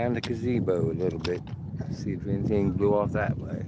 around the gazebo a little bit. See if anything blew off that way.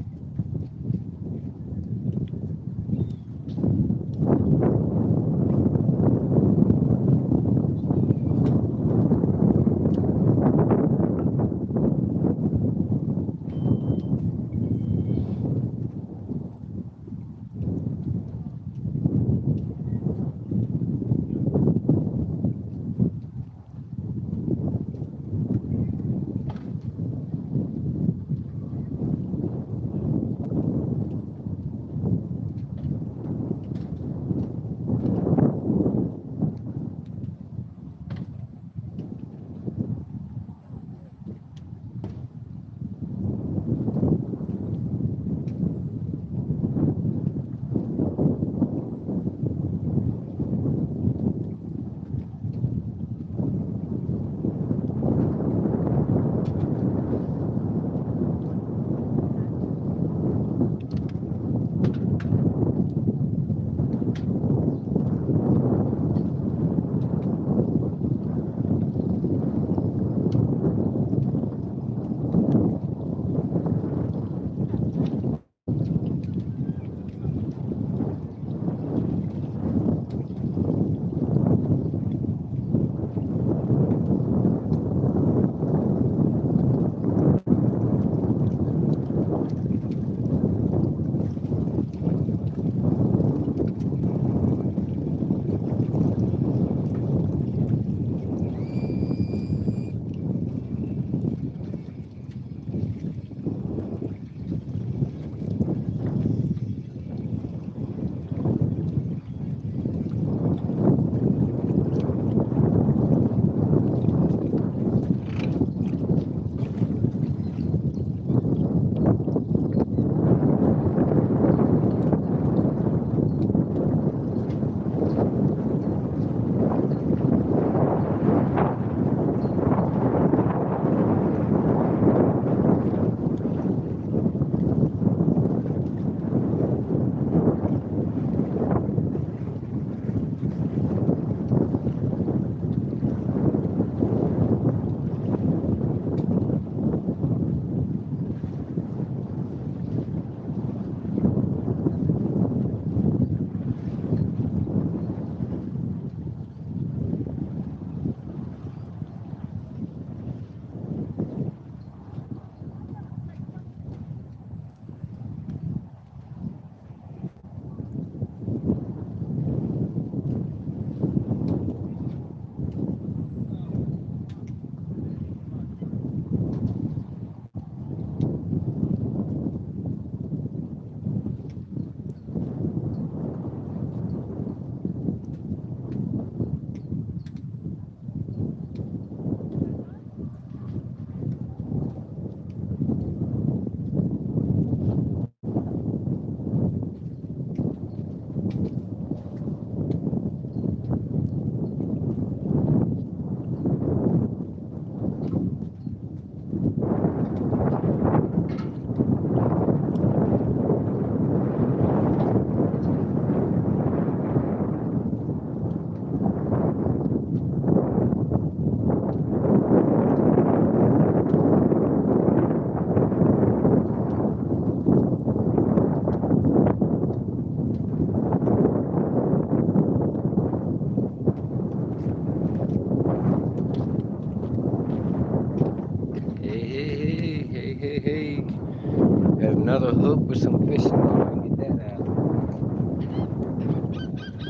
Hey, hey, hey, hey, hey, hey. Got another hook with some fishing line. Get that out.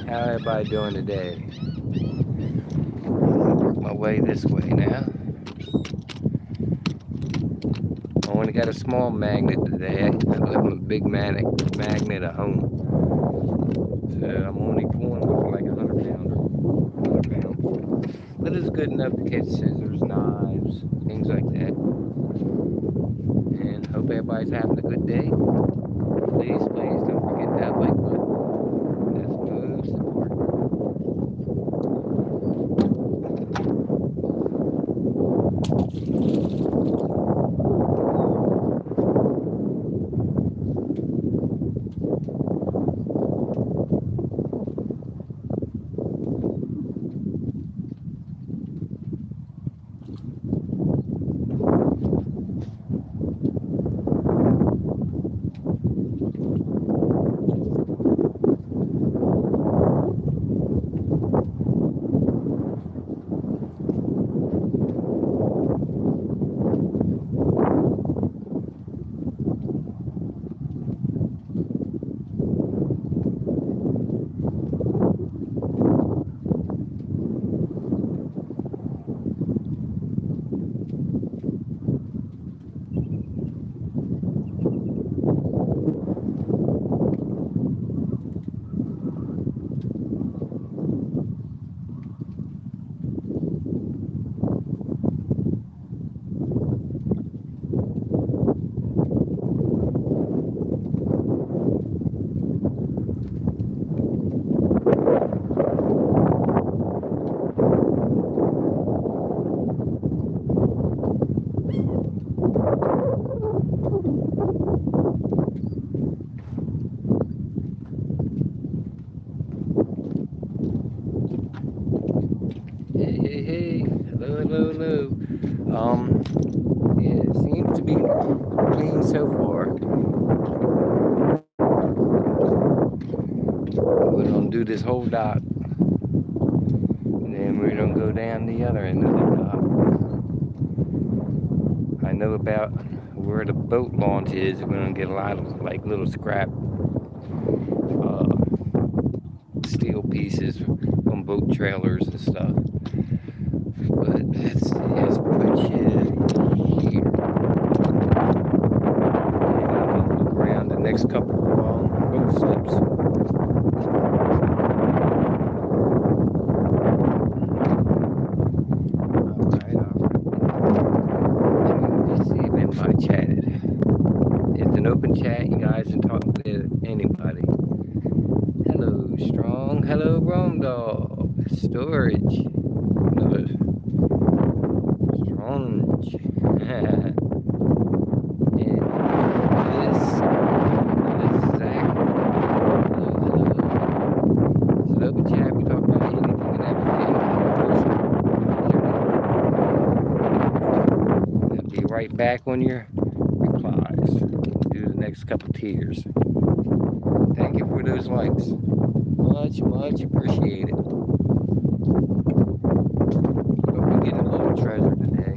How everybody doing today? Work my way this way now. I only got a small magnet today. I left my big magnet at home. So I'm only pulling with like 100 pounder. 100 pound. But it's good enough to catch scissors, knives, things like that. And hope everybody's having a good day. Please, please don't forget that like button. That's most important. Yeah, it seems to be clean so far. We're gonna do this whole dock, and then we're gonna go down the other end of the dock. I know about where the boat launch is. We're gonna get a lot of like little scrap uh, steel pieces from boat trailers and stuff. But let's put you here. And look around the next couple boat slips. I chatted. It's an open chat. You guys can talk to anybody. Hello, Strong. Hello, Rome Dog. Storage. Hello, Strong. And this Zach. Hello. It's an open chat. We talk about anything and everything. I'll be right back on your replies. Do the next couple tiers. Thank you for those likes. Much appreciated. Hope we get a little treasure today.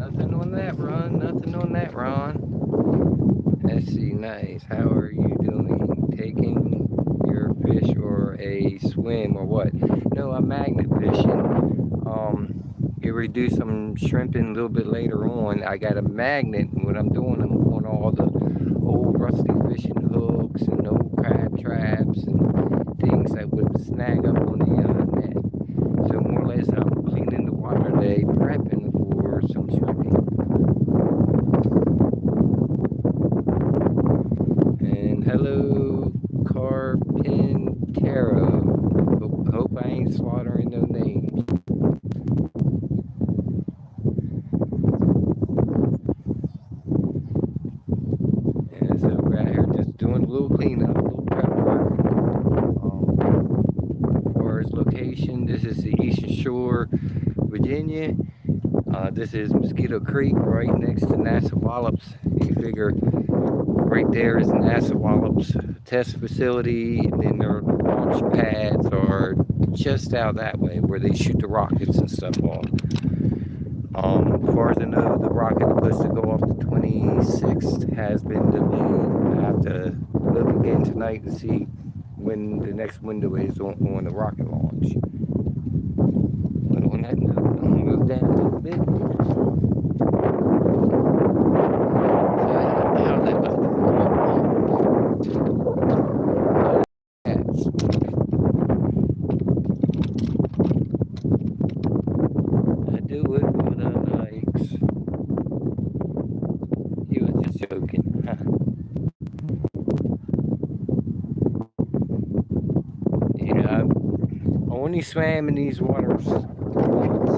Nothing on that, Ron. Let's see, nice. How are you doing? Taking your fish or a swim or what? No, I'm magnet fishing. You do some shrimping a little bit later on. I got a magnet. What I'm doing, I'm on all the old rusty fishing hooks and old crab traps and things that would snag up on the net. So more or less, I'm cleaning the water today, prepping for some shrimping. Virginia. This is Mosquito Creek, right next to NASA Wallops. You figure right there is NASA Wallops test facility, and then their launch pads are just out that way where they shoot the rockets and stuff off. As far as I know, the rocket supposed to go off the 26th has been delayed. I have to look again tonight to see when the next window is on the rocket launch. But on that note, I'm gonna move down a little bit. How's that about? Cats. I do it for the likes. He was just joking. Yeah, I only swam in these waters once,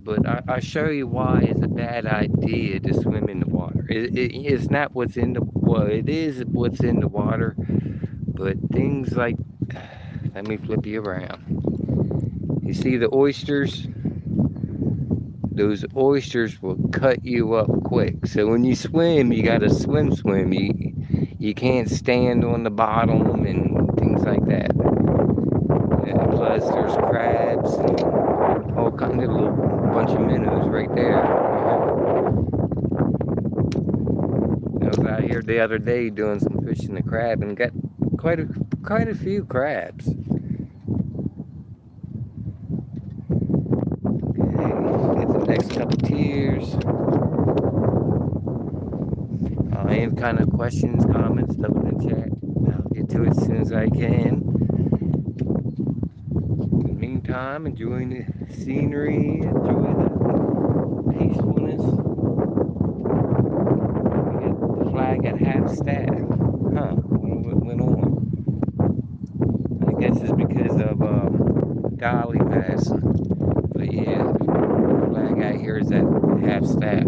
but I show you why it's a bad idea to swim in the water. It's not what's in the well, it is what's in the water, but things like let me flip you around. You see the oysters? Those oysters will cut you up quick. So when you swim, you gotta swim. You can't stand on the bottom and things like that. And plus, there's crabs and all kinds of little bunch of minnows right there. I was out here the other day doing some fishing the crab and got quite a few crabs. Next couple tiers. Any kind of questions, comments, stuff in the chat. I'll get to it as soon as I can. In the meantime, enjoy the scenery, enjoy the peacefulness. We got the flag at half staff. Huh? What went on? I guess it's because of Dolly passing. But yeah. Flag out here is at half staff.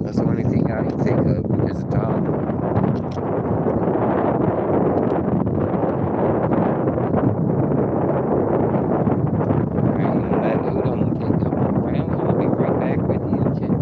That's the only thing I can think of because of Tom. Alright, on that note, I'm gonna take a couple of rounds and I'll be right back with you in chat.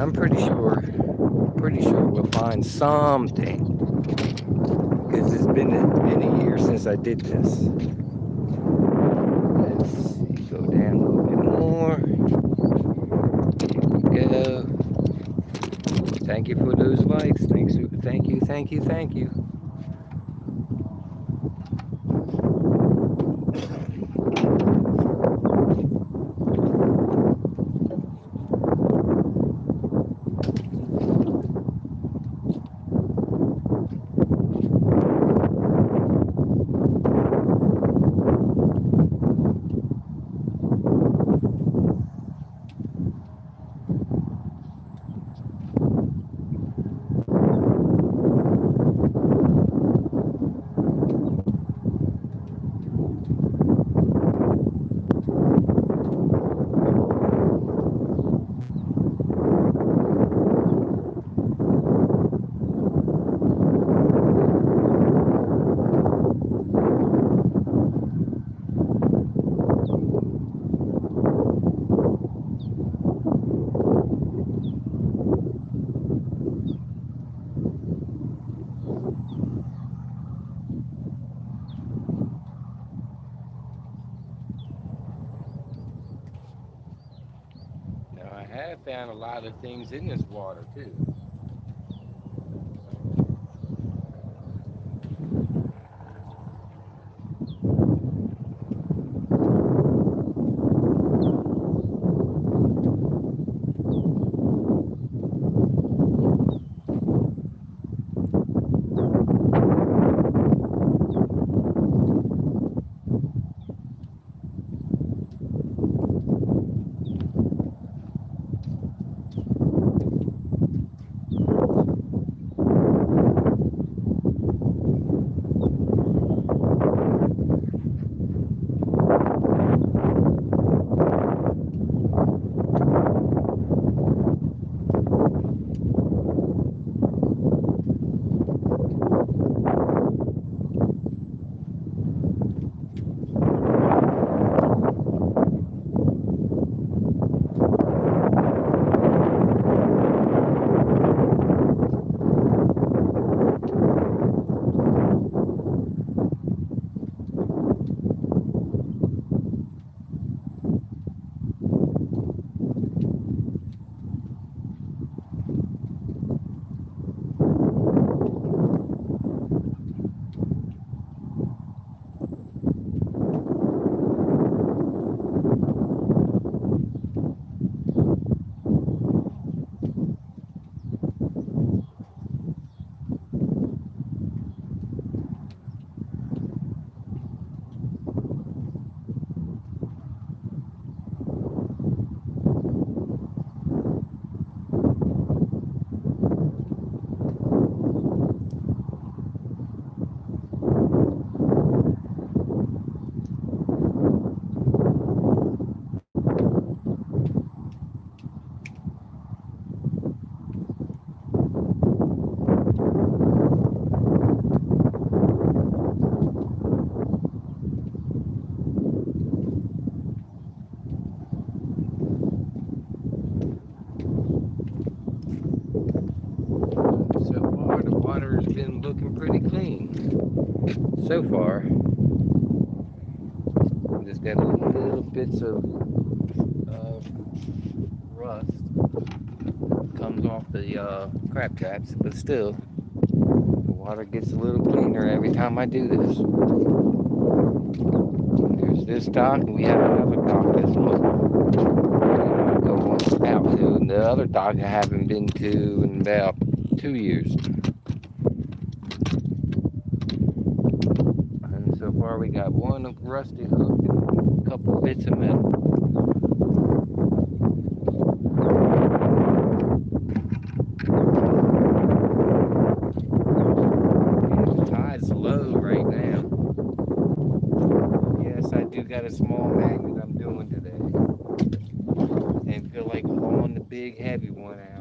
I'm pretty sure we'll find something. Because it's been a year since I did this. Let's see, go down a little bit more. Here we go. Thank you for those likes. Thanks, thank you, thank you, thank you. Now I have found a lot of things in this water too. So far, the water has been looking pretty clean. So far, just got little bits of rust comes off the crab traps, but still, the water gets a little cleaner every time I do this. There's this dock, and we have another dock that's I go out to, and the other dock I haven't been to in about 2 years. And so far, we got one rusty hook and a couple bits of metal. The tide's low right now. Yes, I do got a small magnet I'm doing today. And feel like hauling the big heavy one out.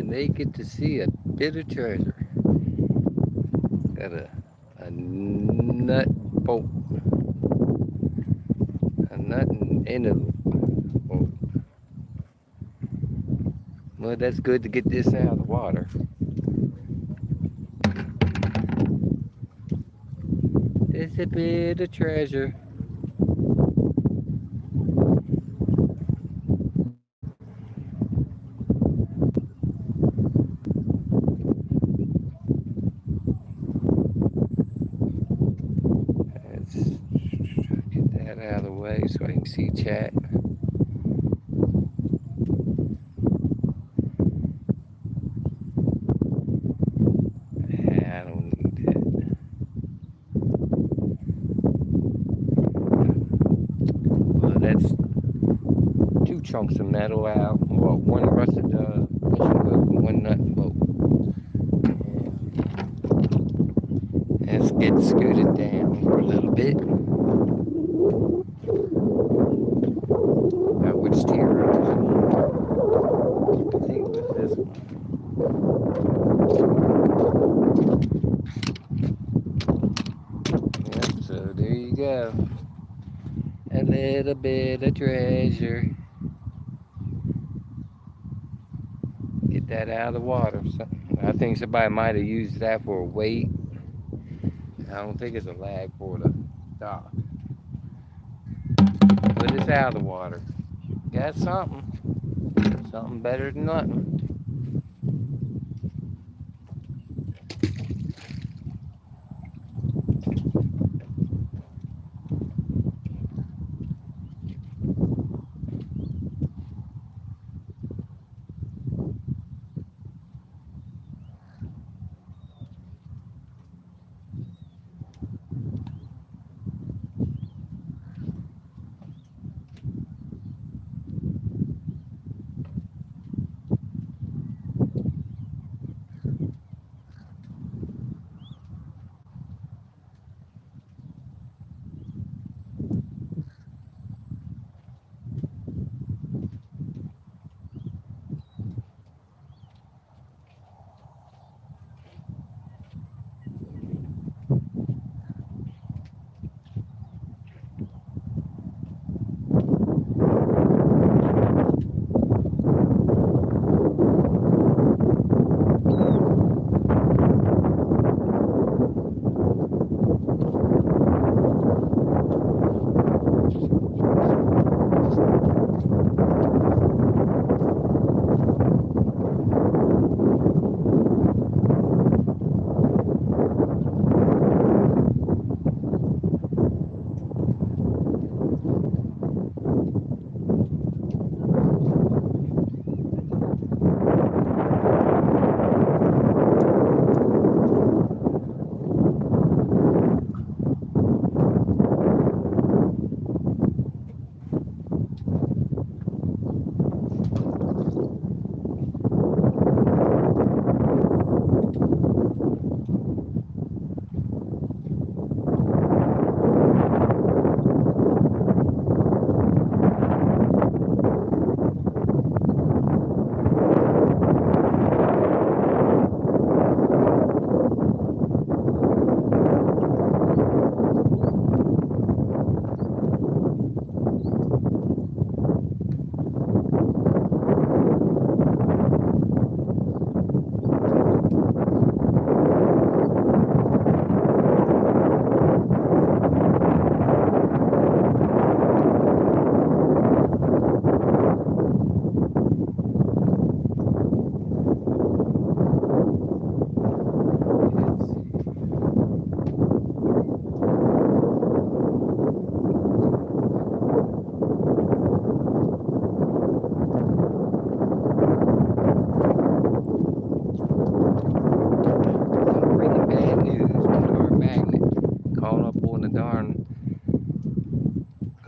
and they get to see a bit of treasure. Got a nut bolt, a nut in a bolt. Well, that's good to get this out of the water. There's a bit of treasure. Let's get that out of the way so I can see chat. I don't need that. Well, that's two chunks of metal out. Well, one rusted fishing hook and one nut and bolt. Let's get scooted down for a little bit. Which tier? I think it was this one. Yep, so there you go. A little bit of treasure. Get that out of the water. So, I think somebody might have used that for a weight. I don't think it's a lag for the dock. But it's out of the water. Got something. Something better than nothing.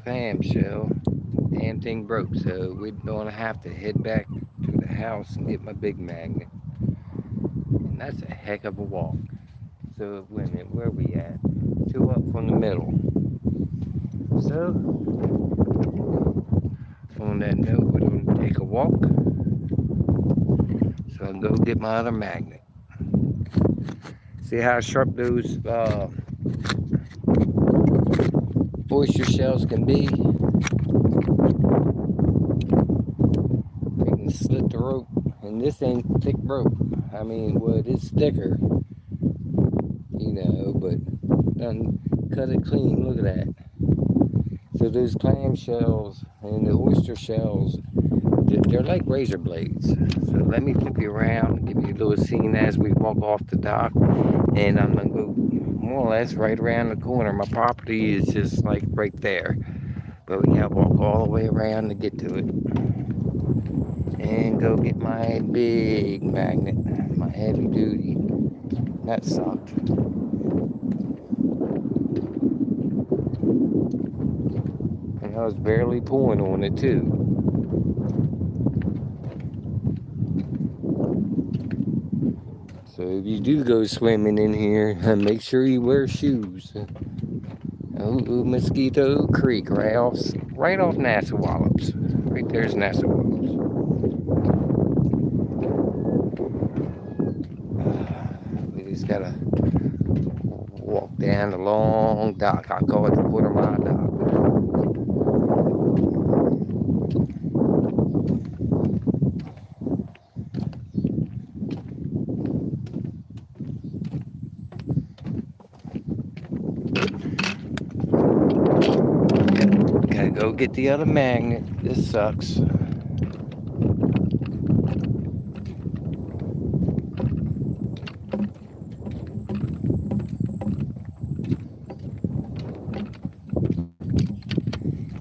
Clamshell. Damn thing broke, so we're gonna have to head back to the house and get my big magnet. And that's a heck of a walk. So wait a minute, where are we at? Two up from the middle. So on that note, we're gonna take a walk. So I go get my other magnet. See how sharp those oyster shells can be? They can slit the rope. And this ain't thick rope. I mean, well, it is thicker, you know, but done cut it clean. Look at that. So those clam shells and the oyster shells, they're like razor blades. So let me flip you around and give you a little scene as we walk off the dock. And I'm gonna go more or less right around the corner. My property is just like right there, but we gotta walk all the way around to get to it. And go get my big magnet, my heavy duty. That sucked. And I was barely pulling on it too. So if you do go swimming in here, make sure you wear shoes. Oh, Mosquito Creek, right off Nassawallops. Right there's Nassawallops. We just gotta walk down the long dock. I call it the quarter-mile dock. Gotta go get the other magnet. This sucks.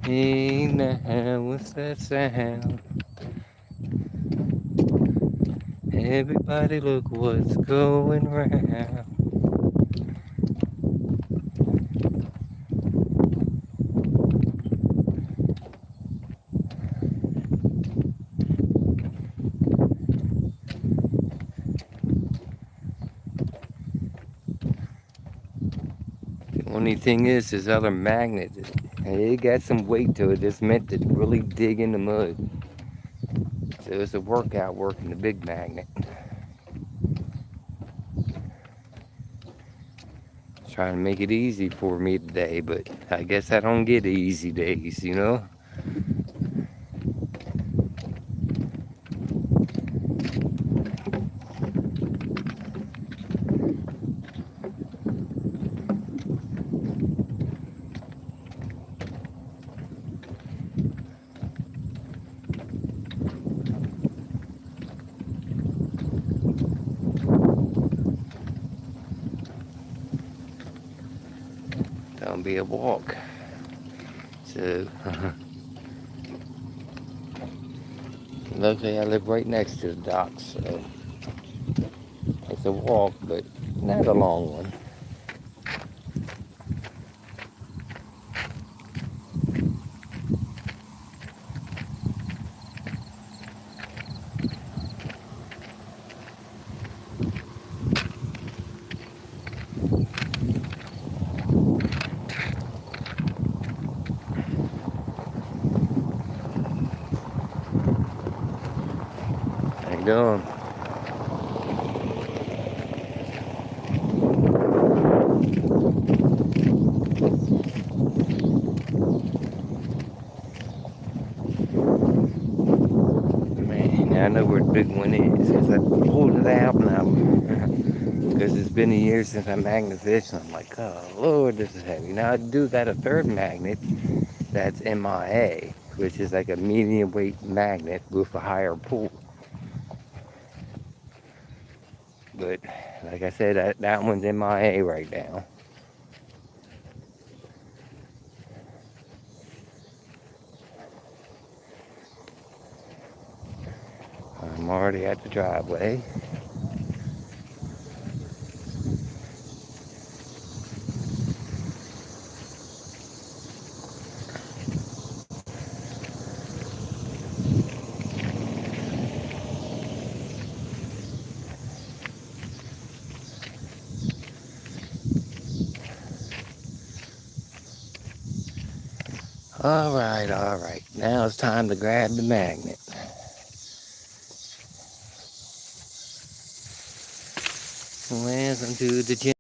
Hey now, what's that sound? Everybody look what's going round. The only thing is, this other magnet, it got some weight to it. It's meant to really dig in the mud. So it's a workout working the big magnet. Trying to make it easy for me today, but I guess I don't get easy days, you know? Don't be a walk. So, luckily I live right next to the docks, so it's a walk, but not a long one. How you doing? Man, I know where the big one is, because I pulled it out now. Because it's been a year since I magnet fished, and I'm like, oh Lord, this is heavy. Now I do got a third magnet that's MIA, which is like a medium weight magnet with a higher pull. But like I said, that one's MIA right now. I'm already at the driveway. All right, all right. Now it's time to grab the magnet. Welcome to the gym.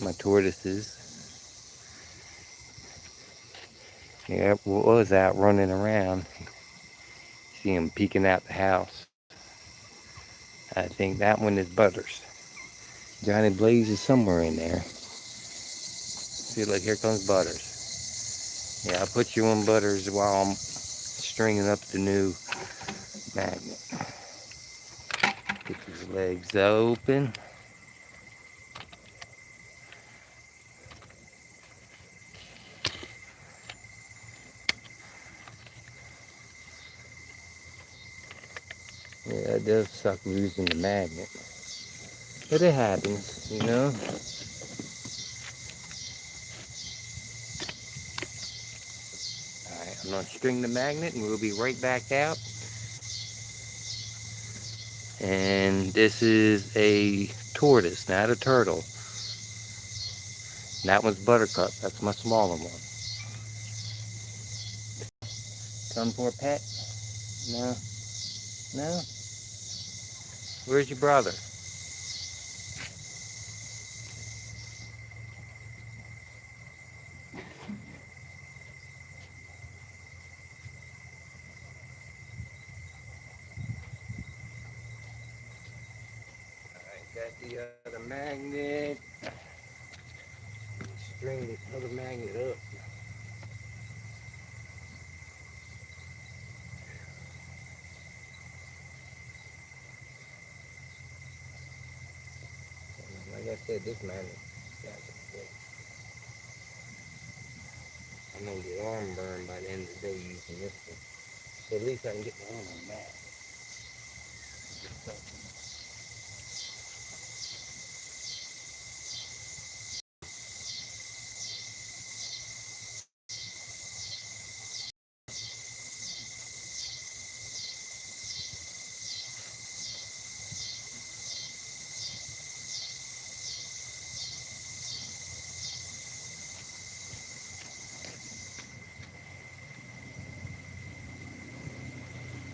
My tortoises. Yeah, was out running around. See him peeking out the house. I think that one is Butters. Johnny Blaze is somewhere in there. See, look, here comes Butters. Yeah, I'll put you on Butters while I'm stringing up the new magnet. Get his legs open. Yeah, it does suck losing the magnet. But it happens, you know? Alright, I'm gonna string the magnet and we'll be right back out. And this is a tortoise, not a turtle. And that one's Buttercup. That's my smaller one. Come for a pet? No? No? Where's your brother? Alright, got the other magnet. String this other magnet up. Like I said, this magnet got some weight. I'm gonna get arm burned by the end of the day using this one. So at least I can get my arm back.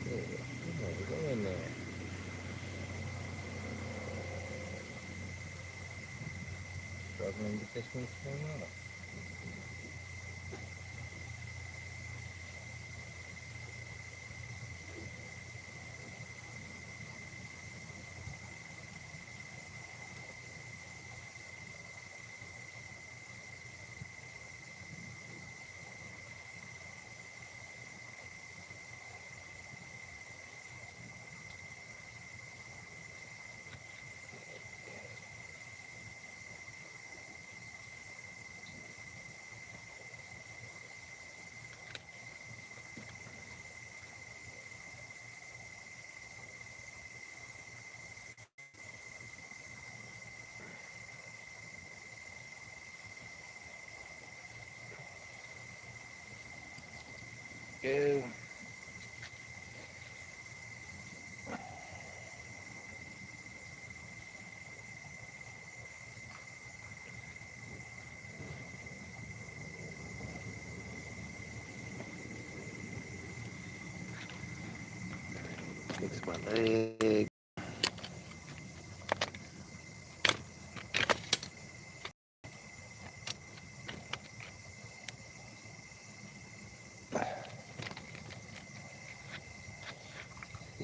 Yeah, go in there. Struggling to get this one strung up. Go. Fix my leg.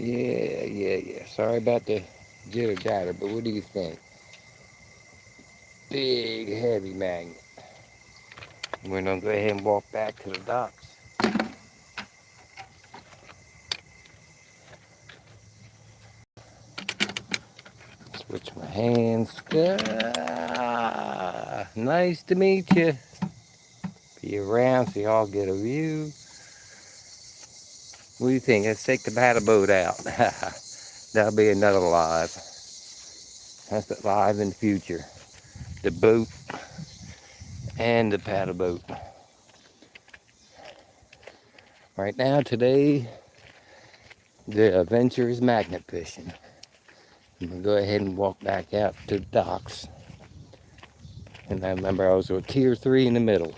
Yeah. Sorry about the jitter jatter, but what do you think? Big, heavy magnet. We're gonna go ahead and walk back to the docks. Switch my hands. Nice to meet you. Be around so y'all get a view. What do you think? Let's take the paddle boat out. That'll be another live. That's the live in the future. The boat and the paddle boat. Right now, today, the adventure is magnet fishing. I'm gonna go ahead and walk back out to the docks. And I remember I was with tier 3 in the middle.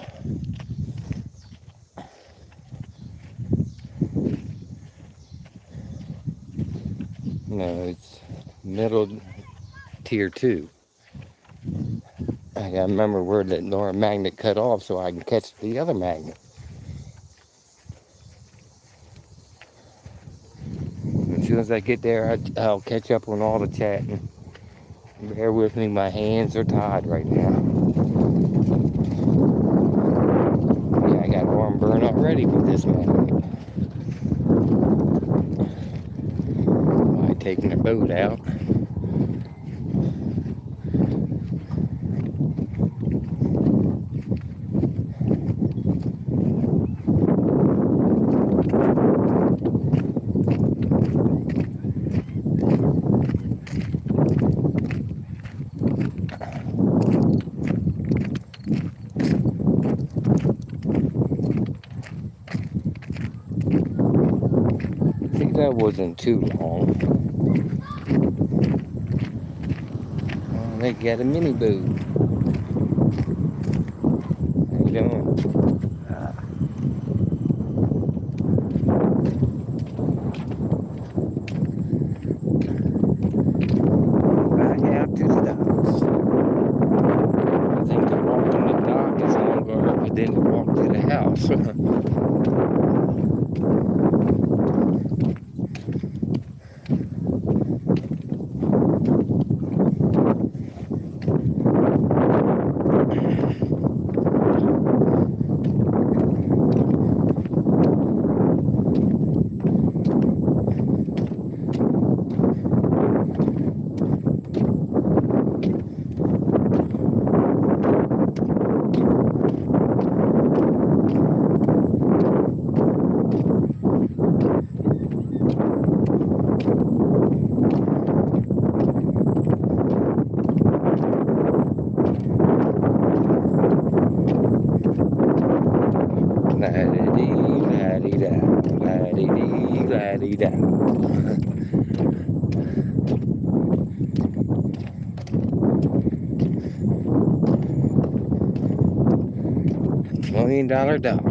No, it's middle tier 2. I gotta remember where that north magnet cut off so I can catch the other magnet. As soon as I get there, I'll catch up on all the chatting. Bear with me, my hands are tied right now. Yeah, I got arm burn already with this magnet. By taking the boat out. See, that wasn't too long. Oh, they got a mini boat. How you doing? Back out to the docks. I think the walk on the dock is longer than the walk to the house. La-di-dee, la-di-da, la-di-dee, la-di-da. $1 million dock.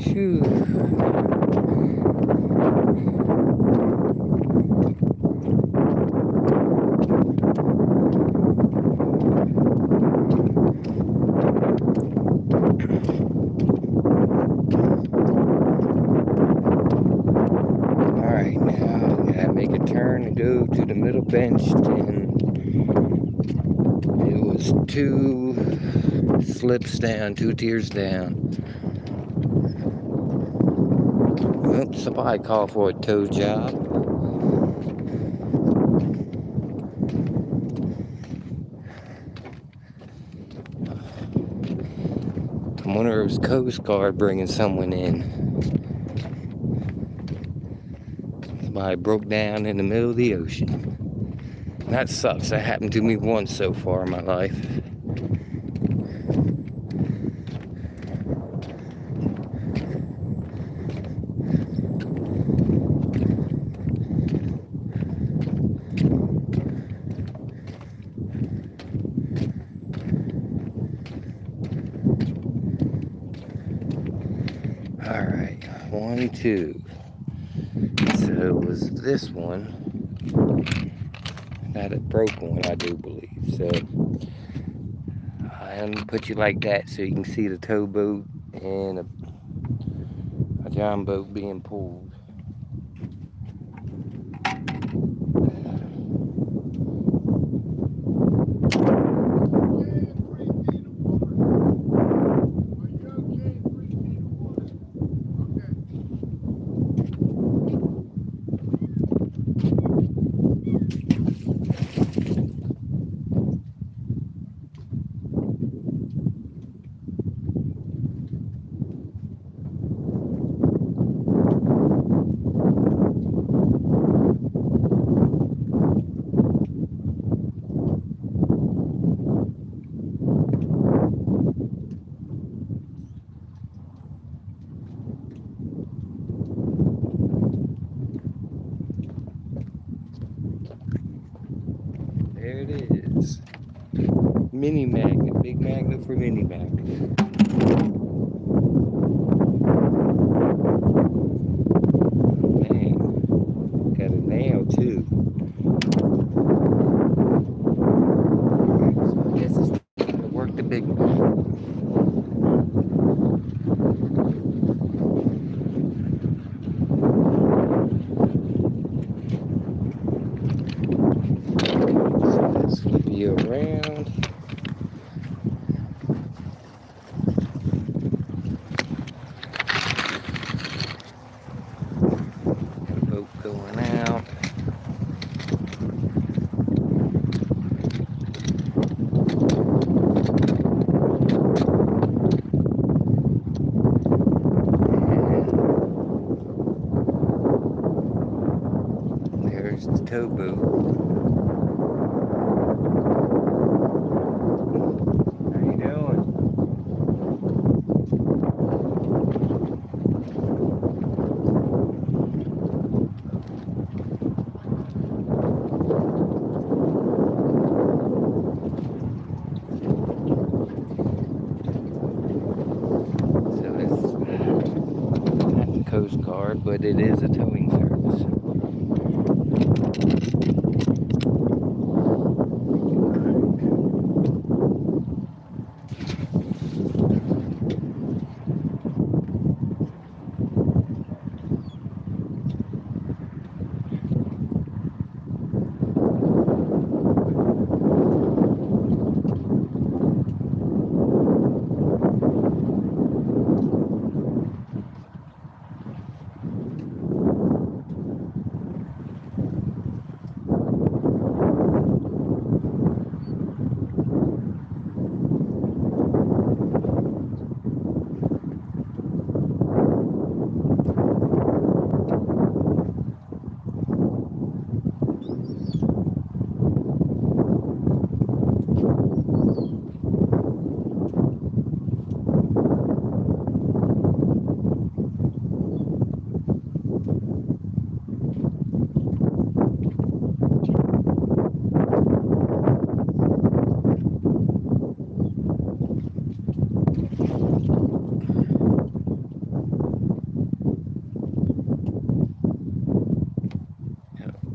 Phew. Alright, now I gotta make a turn and go to the middle bench, and it was 2 slips down, 2 tiers down. Oops, somebody called for a tow job. I wonder if it was Coast Guard bringing someone in. Somebody broke down in the middle of the ocean. That sucks. That happened to me once so far in my life. Alright, 1, 2. So it was this one that it broke one, I do believe. So I'm gonna put you like that so you can see the towboat and a john boat being pulled. mini magnet. Big magnet for mini magnet. Man, got a nail too. So I guess it's time to work the big one. So let's flip you around. Got a boat going out. There's the towboat. How you doing? So it's not the Coast Guard, but it is a towing service.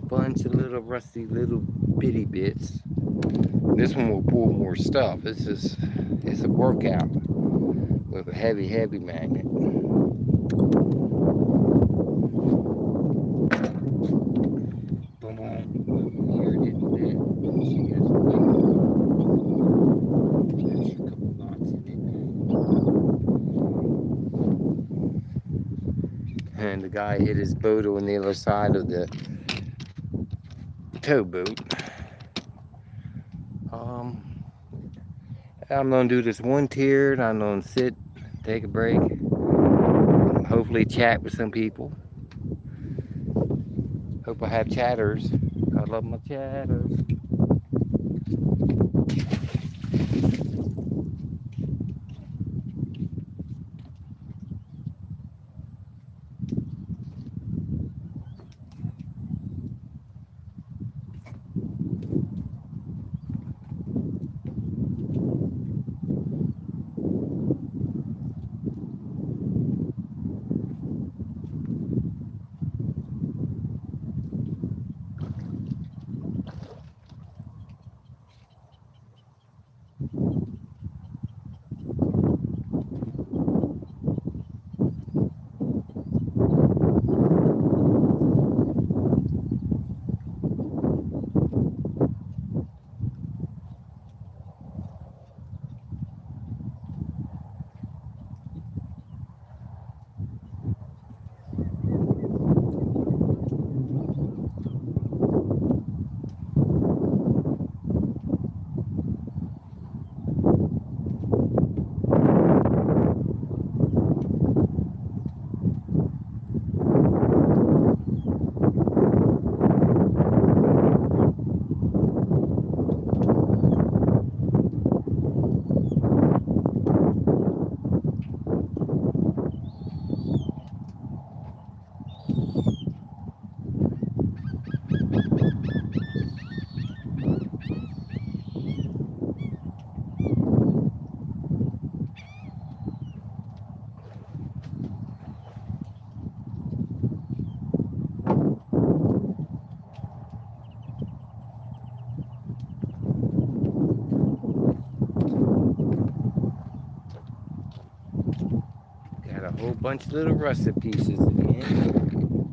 Bunch of little rusty little bitty bits. This one will pull more stuff. It's a workout with a heavy magnet. Boom, boom. Here, didn't that? She has a couple knots in it. And the guy hit his boat on the other side of the towboat. I'm gonna do this one tier and I'm gonna sit, take a break, hopefully chat with some people. Hope I have chatters. I love my chatters. Got a whole bunch of little rusted pieces again.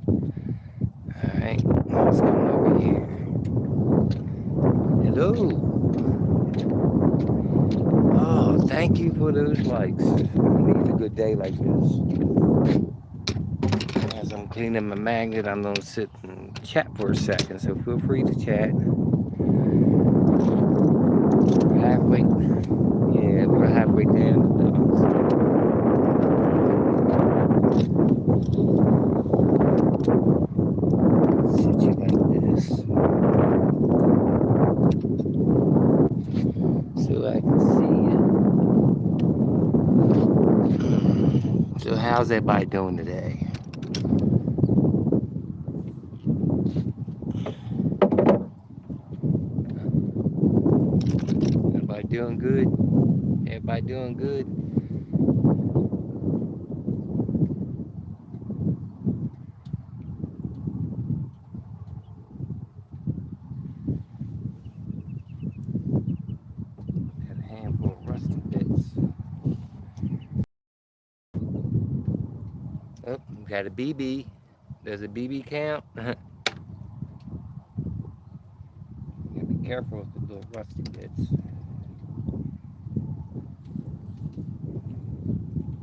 Alright, let's come over here. Hello. Oh, thank you for those likes. I need a good day like this. As I'm cleaning my magnet, I'm gonna sit and chat for a second, so feel free to chat. We're halfway. Yeah, we're halfway down the docks. Sit you like this, so I can see you. So how's everybody doing today? Everybody doing good? Everybody doing good? Got a handful of rusty bits. Oh, got a BB. Does a BB count? Gotta be careful with the little rusty bits.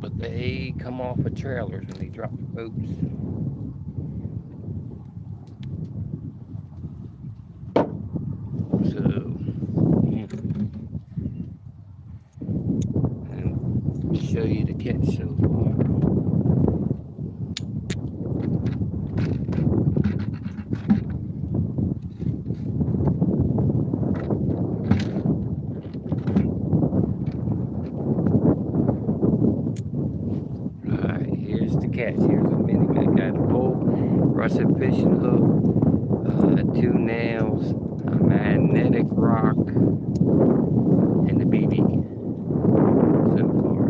But they come off of trailers when they drop the boats. So, I'll show you the catch so far. Alright, here's the catch. Here's a mini mag. Got a pole, russet fishing hook, 2 nails, a magnetic rock, and the BB so far.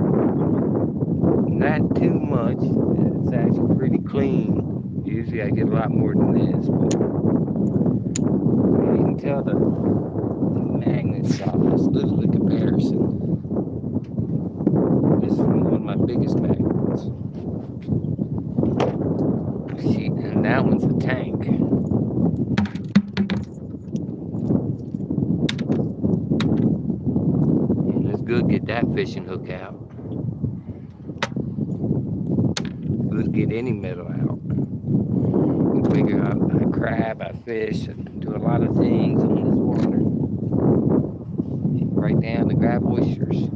Not too much. It's actually pretty clean. Usually I get a lot more than this, but you can tell the magnet size, little in comparison. This is one of my biggest magnets. See, and that one's a tank. And let's go get that fishing hook out. Let's get any metal out. We figure out I crab, I fish, and do a lot of things on this water. Right down to grab oysters.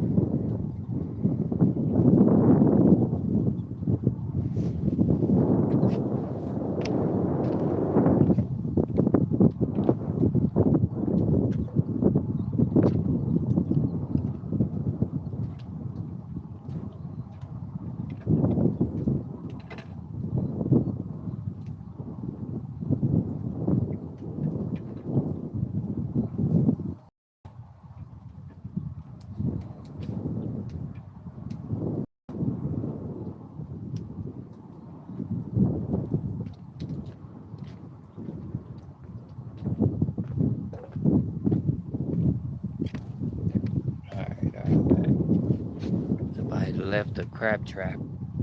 Left a crab trap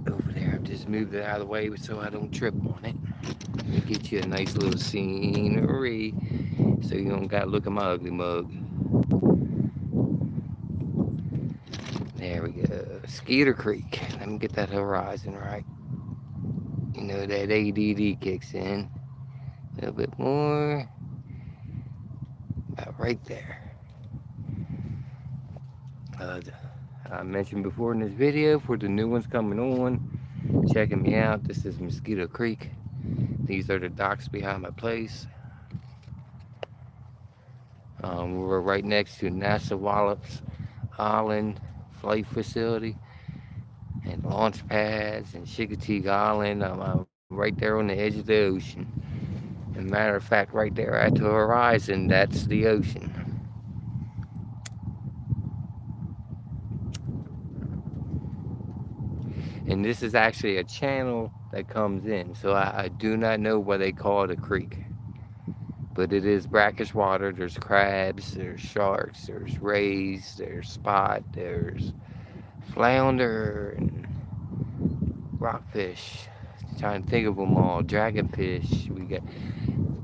over there. I've just moved it out of the way so I don't trip on it. Let me get you a nice little scenery so you don't gotta look at my ugly mug. There we go. Skeeter Creek. Let me get that horizon right. You know that ADD kicks in. A little bit more. About right there. I mentioned before in this video, for the new ones coming on, checking me out, this is Mosquito Creek. These are the docks behind my place. We're right next to NASA Wallops Island Flight Facility and launch pads and Chickateague Island. I'm right there on the edge of the ocean. As a matter of fact, right there at the horizon, that's the ocean. And this is actually a channel that comes in. So I do not know what they call it a creek. But it is brackish water. There's crabs, there's sharks, there's rays, there's spot, there's flounder, and rockfish. Trying to think of them all. Dragonfish. We got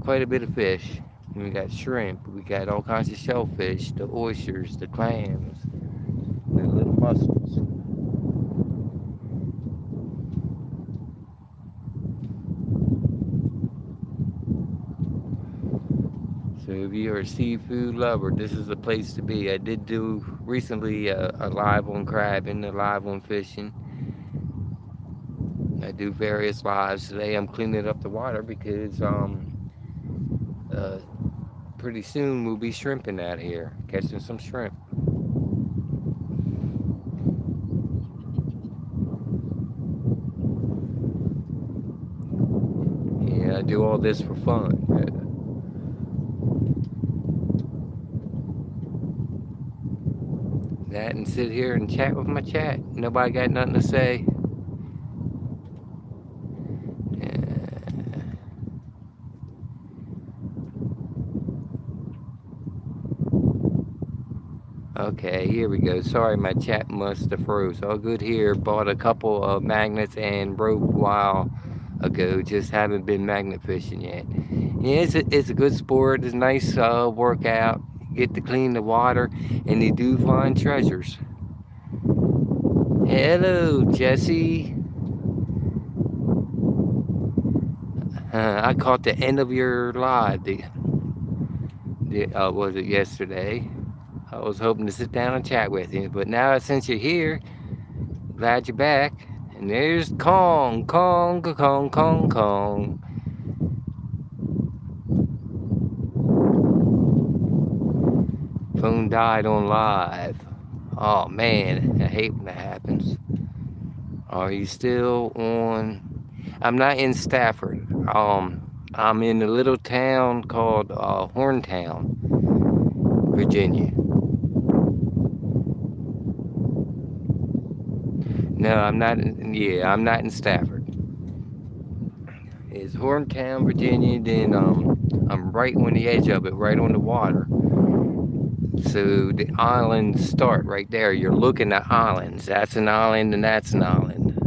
quite a bit of fish. And we got shrimp. We got all kinds of shellfish. The oysters, the clams, the little mussels. So if you're a seafood lover, this is the place to be. I did do recently a live on crabbing, a live on fishing. I do various lives. Today I'm cleaning up the water because uh, pretty soon we'll be shrimping out here, catching some shrimp. Yeah, I do all this for fun. That and sit here and chat with my chat. Nobody got nothing to say. Okay, here we go. Sorry, my chat must have froze. All good here. Bought a couple of magnets and rope a while ago. Just haven't been magnet fishing yet. Yeah, it's a good sport. It's a nice workout. Get to clean the water, and they do find treasures. Hello, Jesse. I caught the end of your live. Was it yesterday? I was hoping to sit down and chat with you, but now since you're here, glad you're back. And there's Kong. Phone died on live. Oh man, I hate when that happens. Are you still on? I'm not in Stafford. I'm in a little town called Horntown, Virginia. No, I'm not. I'm not in Stafford. It's Horntown, Virginia. Then I'm right on the edge of it, right on the water. So the islands start right there. You're looking at islands. That's an island, and that's an island.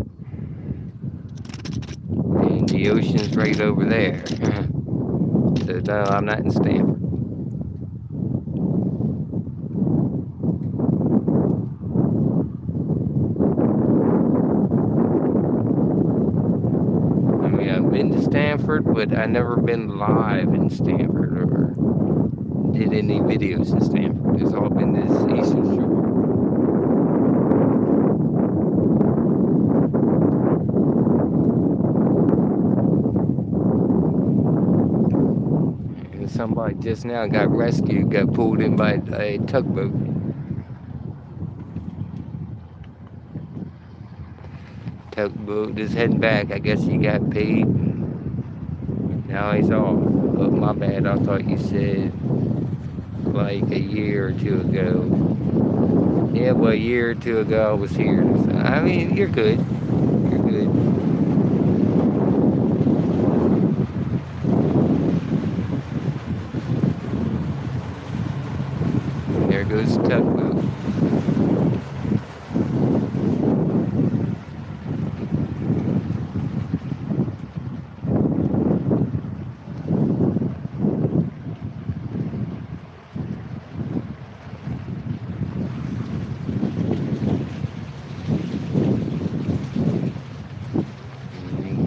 And the ocean's right over there. So no, I'm not in Stafford. Been to Stanford, but I never been live in Stanford or did any videos in Stanford. It's all been this Eastern Shore. And somebody just now got rescued, got pulled in by a tugboat. Tugboat is heading back. I guess he got paid. Now he's off. Oh, my bad. I thought you said like a year or two ago. Yeah, well, a year or two ago I was here. So, I mean, you're good. You're good. There goes the tugboat.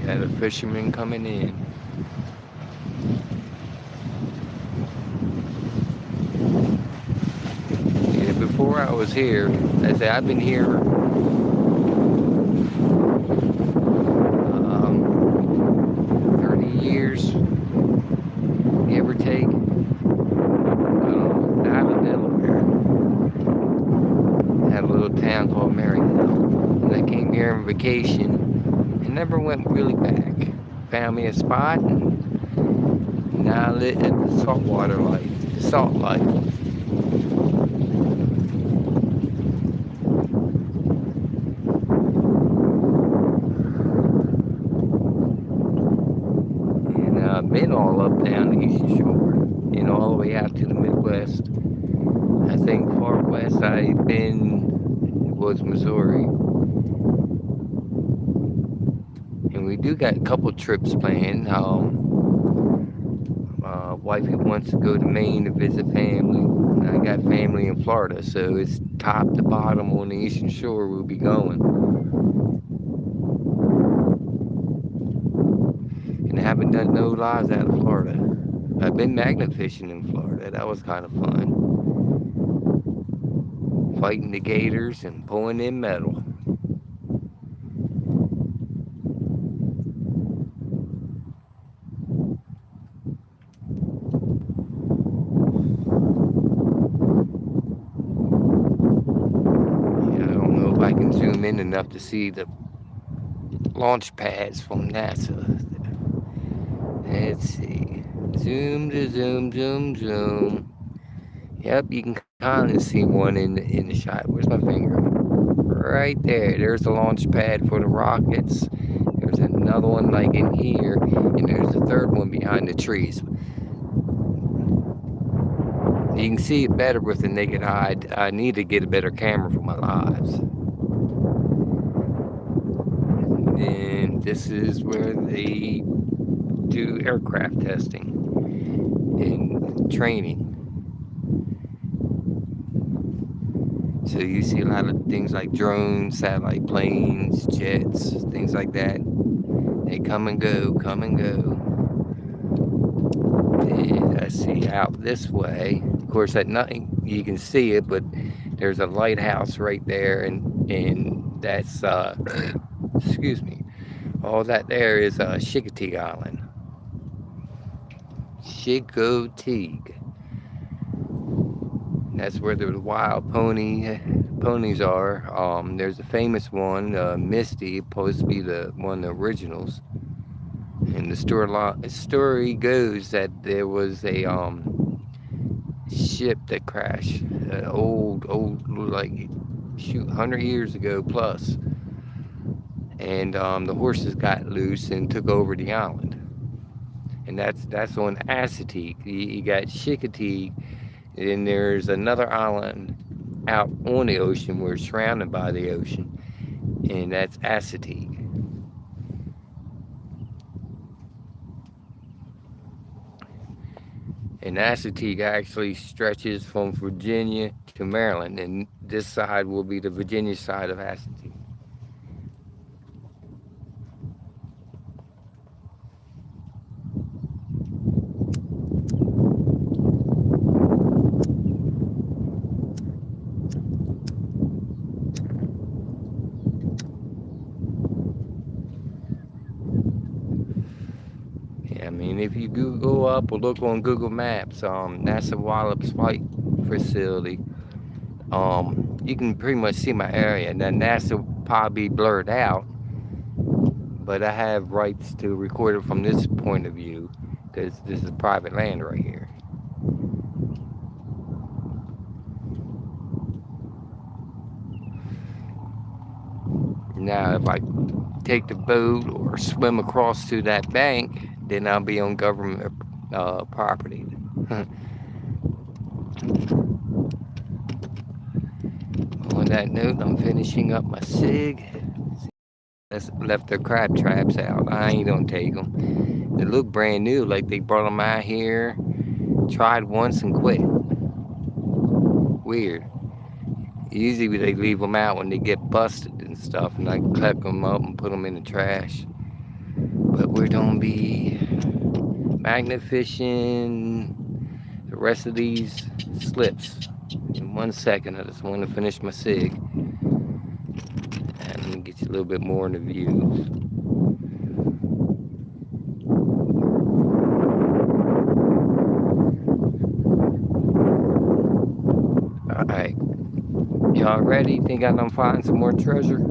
Got a fisherman coming in. Yeah, before I was here, I said I've been here 30 years, give or take. Out of Delaware. Had a little town called Maryville. And I came here on vacation and never went really back. Found me a spot and now I live at the saltwater life, the salt life. And I've been all up down the Eastern Shore and all the way out to the Midwest. I think far west I've been was Missouri. we do got a couple trips planned. Wifey wants to go to Maine to visit family. And I got family in Florida, so it's top to bottom on the Eastern Shore we'll be going. And I haven't done no lives out of Florida. I've been magnet fishing in Florida. That was kind of fun. Fighting the gators and pulling in metal. Yeah, I don't know if I can zoom in enough to see the launch pads from NASA. Let's see. Zoom to zoom, zoom, zoom. Yep, you can kind of see one in the shot. Where's my finger? Right there. There's the launch pad for the rockets. There's another one like in here, and there's a third one behind the trees. You can see it better with the naked eye. I need to get a better camera for my lives. And this is where they do aircraft testing and training. So you see a lot of things like drones, satellite planes, jets, things like that. They come and go, come and go. And I see out this way. Of course, at night you can see it, but there's a lighthouse right there, and that's excuse me. All that there is Chincoteague Island. Chincoteague. That's where the wild ponies are. There's a famous one, Misty, supposed to be one of the originals. And the story goes that there was a ship that crashed, old, like 100 years ago plus. And the horses got loose and took over the island. And that's on Assateague. You got Chincoteague. And there's another island out on the ocean. We're surrounded by the ocean, and that's Assateague. And Assateague actually stretches from Virginia to Maryland, and this side will be the Virginia side of Assateague. I mean, if you Google up or look on Google Maps, NASA Wallops Flight Facility, you can pretty much see my area. Now, NASA will probably be blurred out, but I have rights to record it from this point of view, because this is private land right here. Now, if I take the boat or swim across to that bank, then I'll be on government property. On that note, I'm finishing up my SIG. That's left their crab traps out. I ain't gonna take them. They look brand new, like they brought them out here, tried once and quit. Weird. Usually they leave them out when they get busted and stuff, and I collect them up and put them in the trash. But we're gonna be magnet fishing the rest of these slips in 1 second. I just want to finish my SIG and get you a little bit more in the view. Alright, y'all ready? Think I done find some more treasure?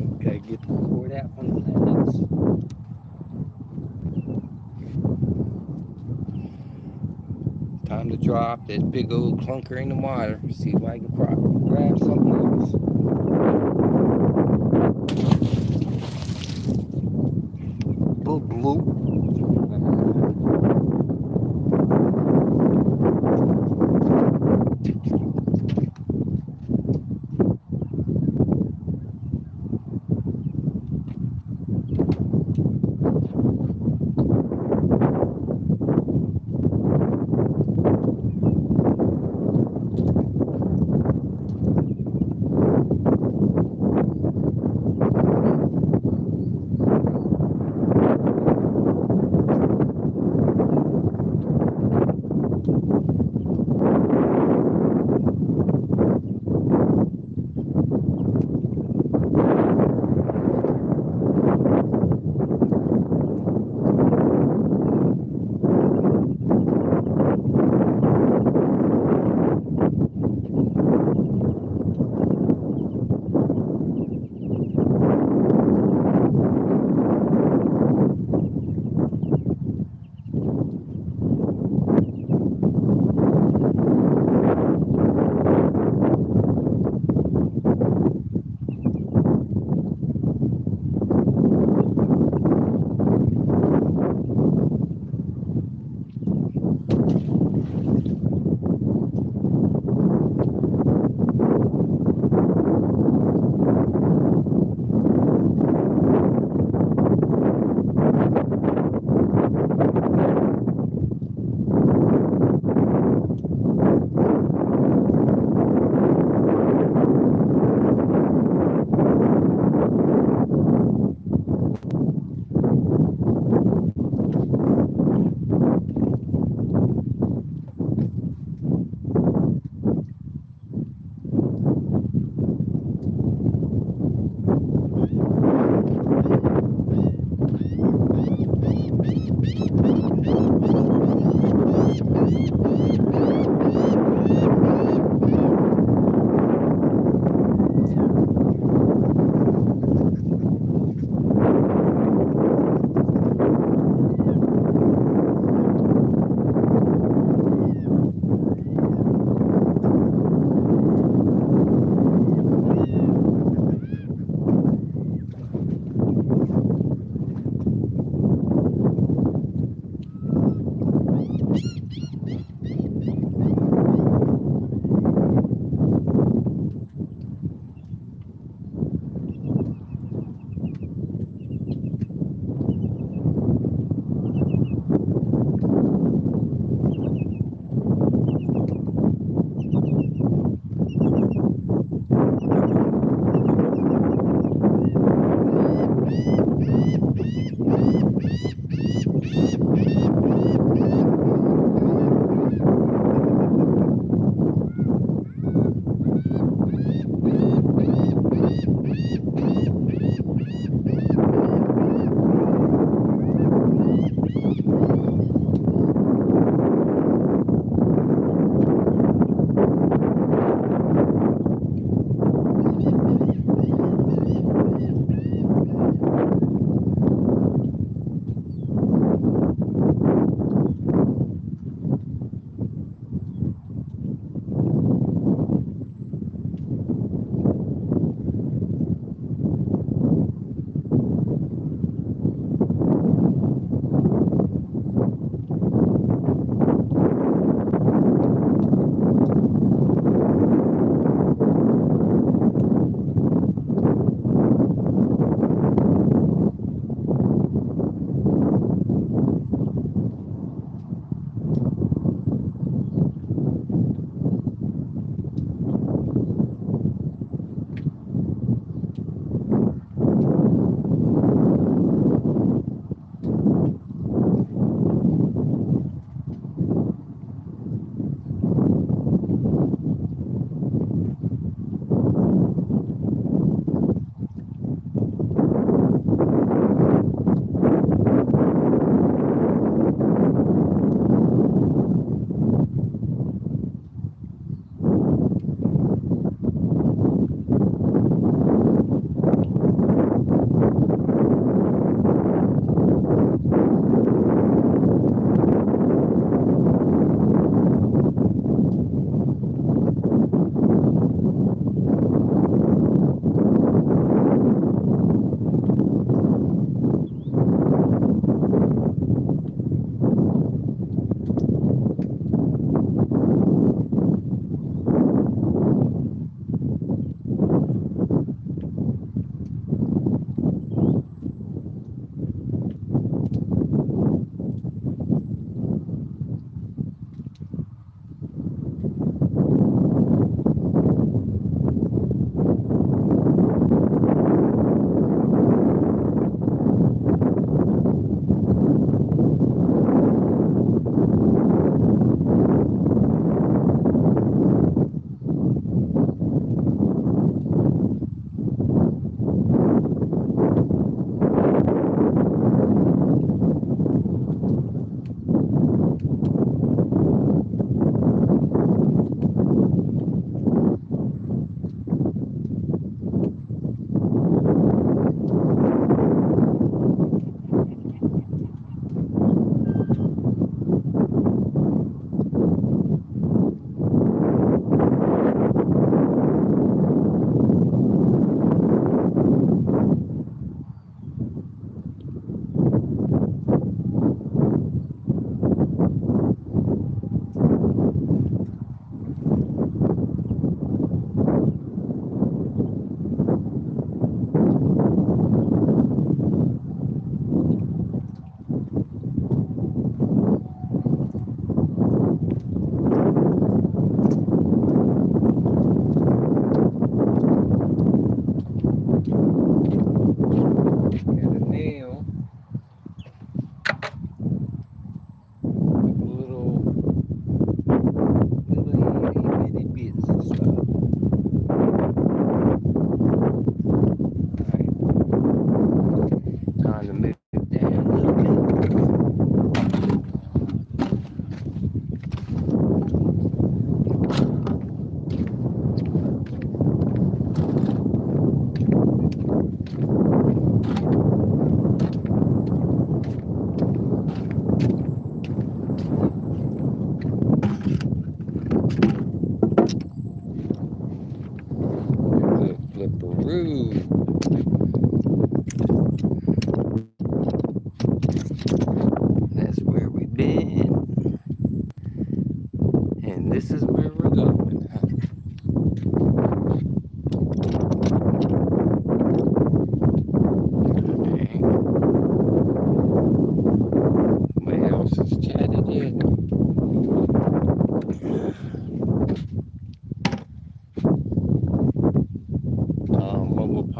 Okay, get the cord out from the legs. Time to drop that big old clunker in the water. See if I can grab something else. Boop, bloop.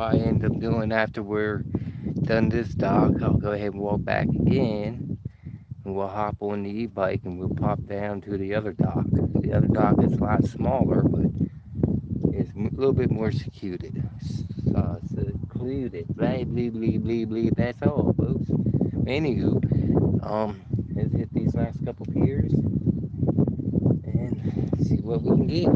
probably end up doing after we're done this dock, I'll go ahead and walk back again, and we'll hop on the e-bike and we'll pop down to the other dock. The other dock is a lot smaller, but it's a little bit more secluded. Secluded. Blah, blah, blah, blah, blah. That's all, folks. Anywho, let's hit these last couple piers and see what we can get.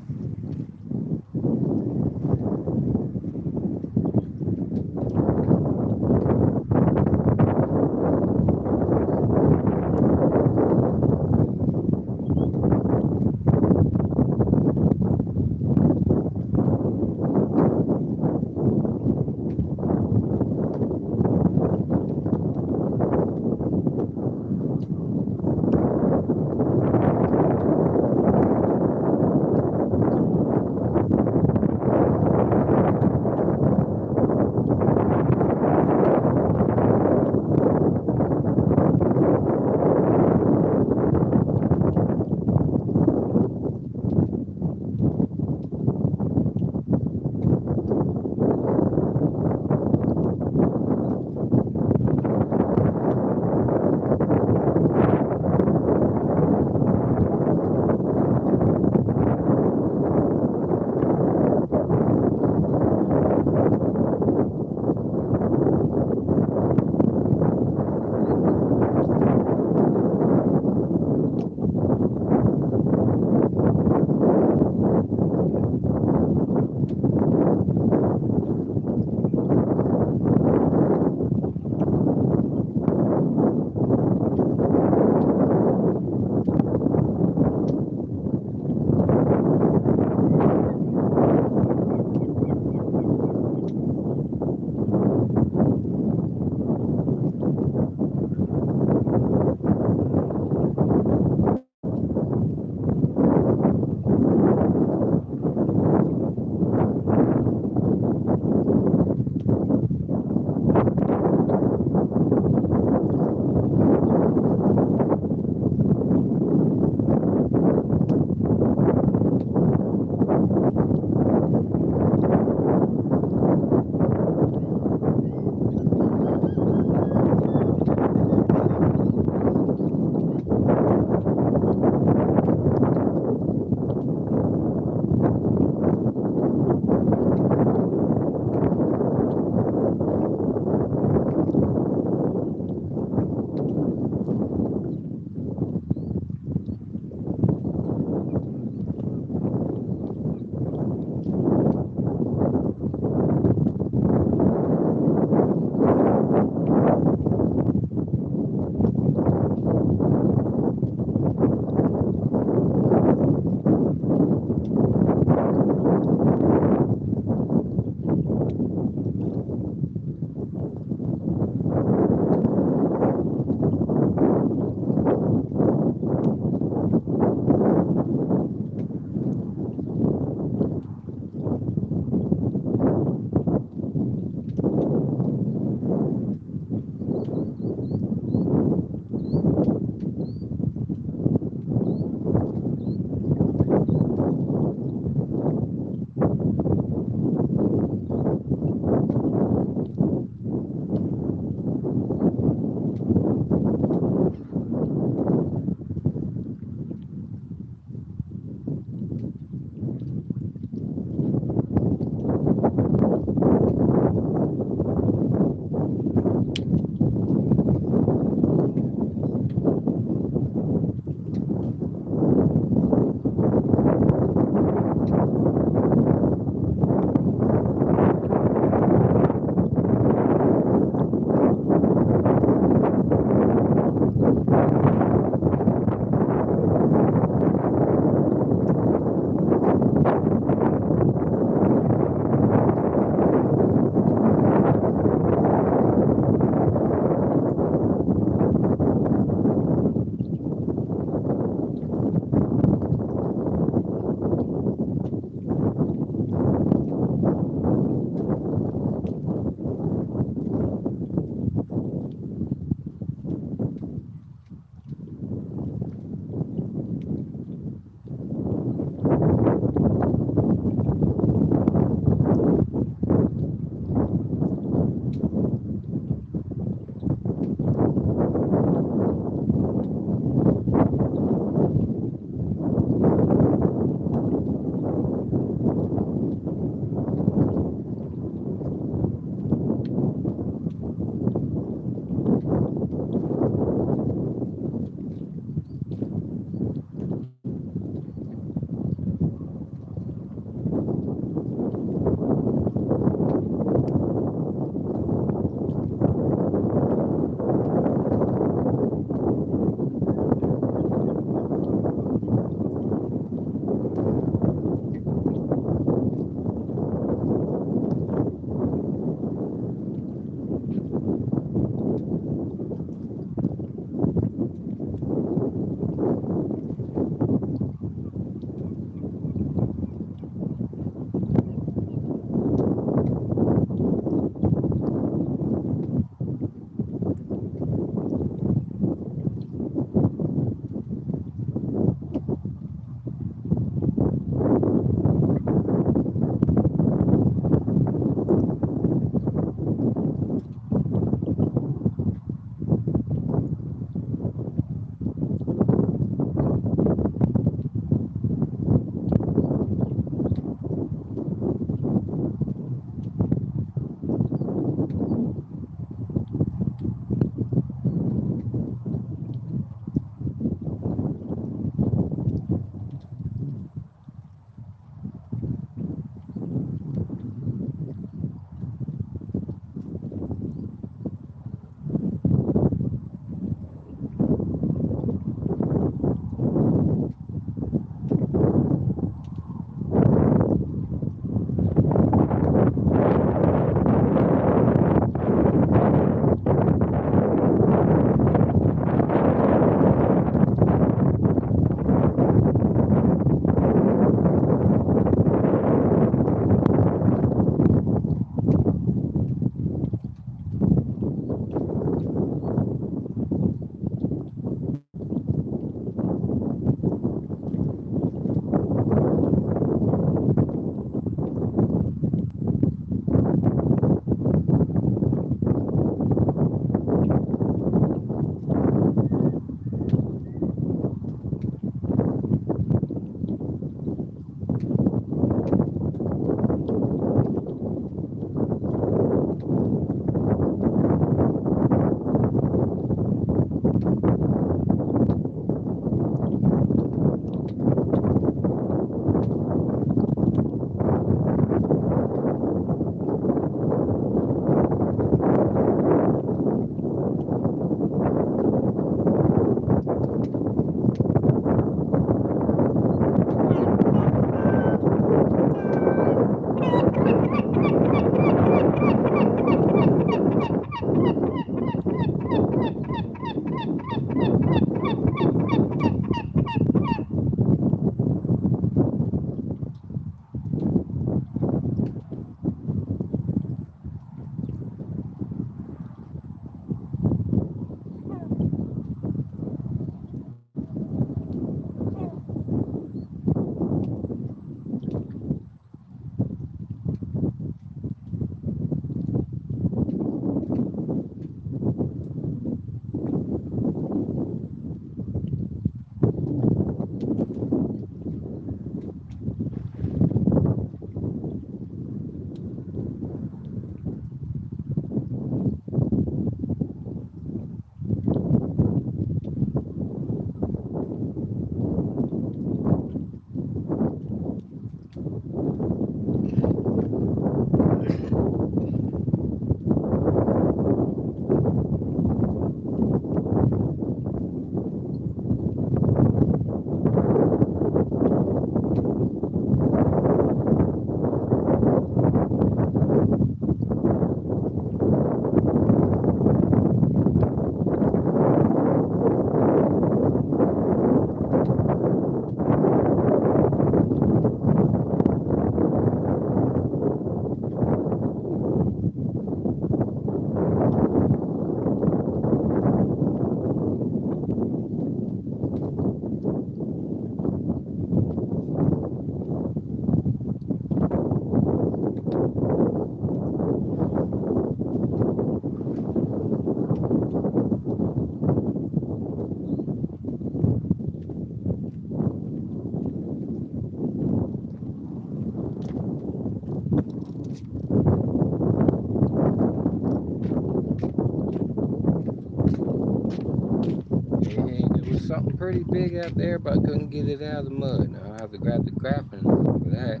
pretty big out there, but I couldn't get it out of the mud. I'll have to grab the graphing for that.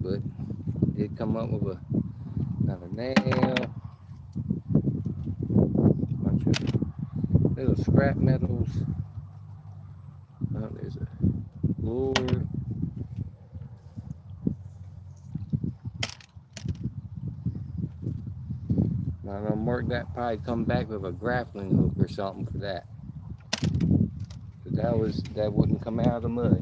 But did come up with another nail, bunch of little scrap metals. Oh, there's a lure. I'm gonna mark that, probably come back with a grappling hook or something for that. That wouldn't come out of the mud.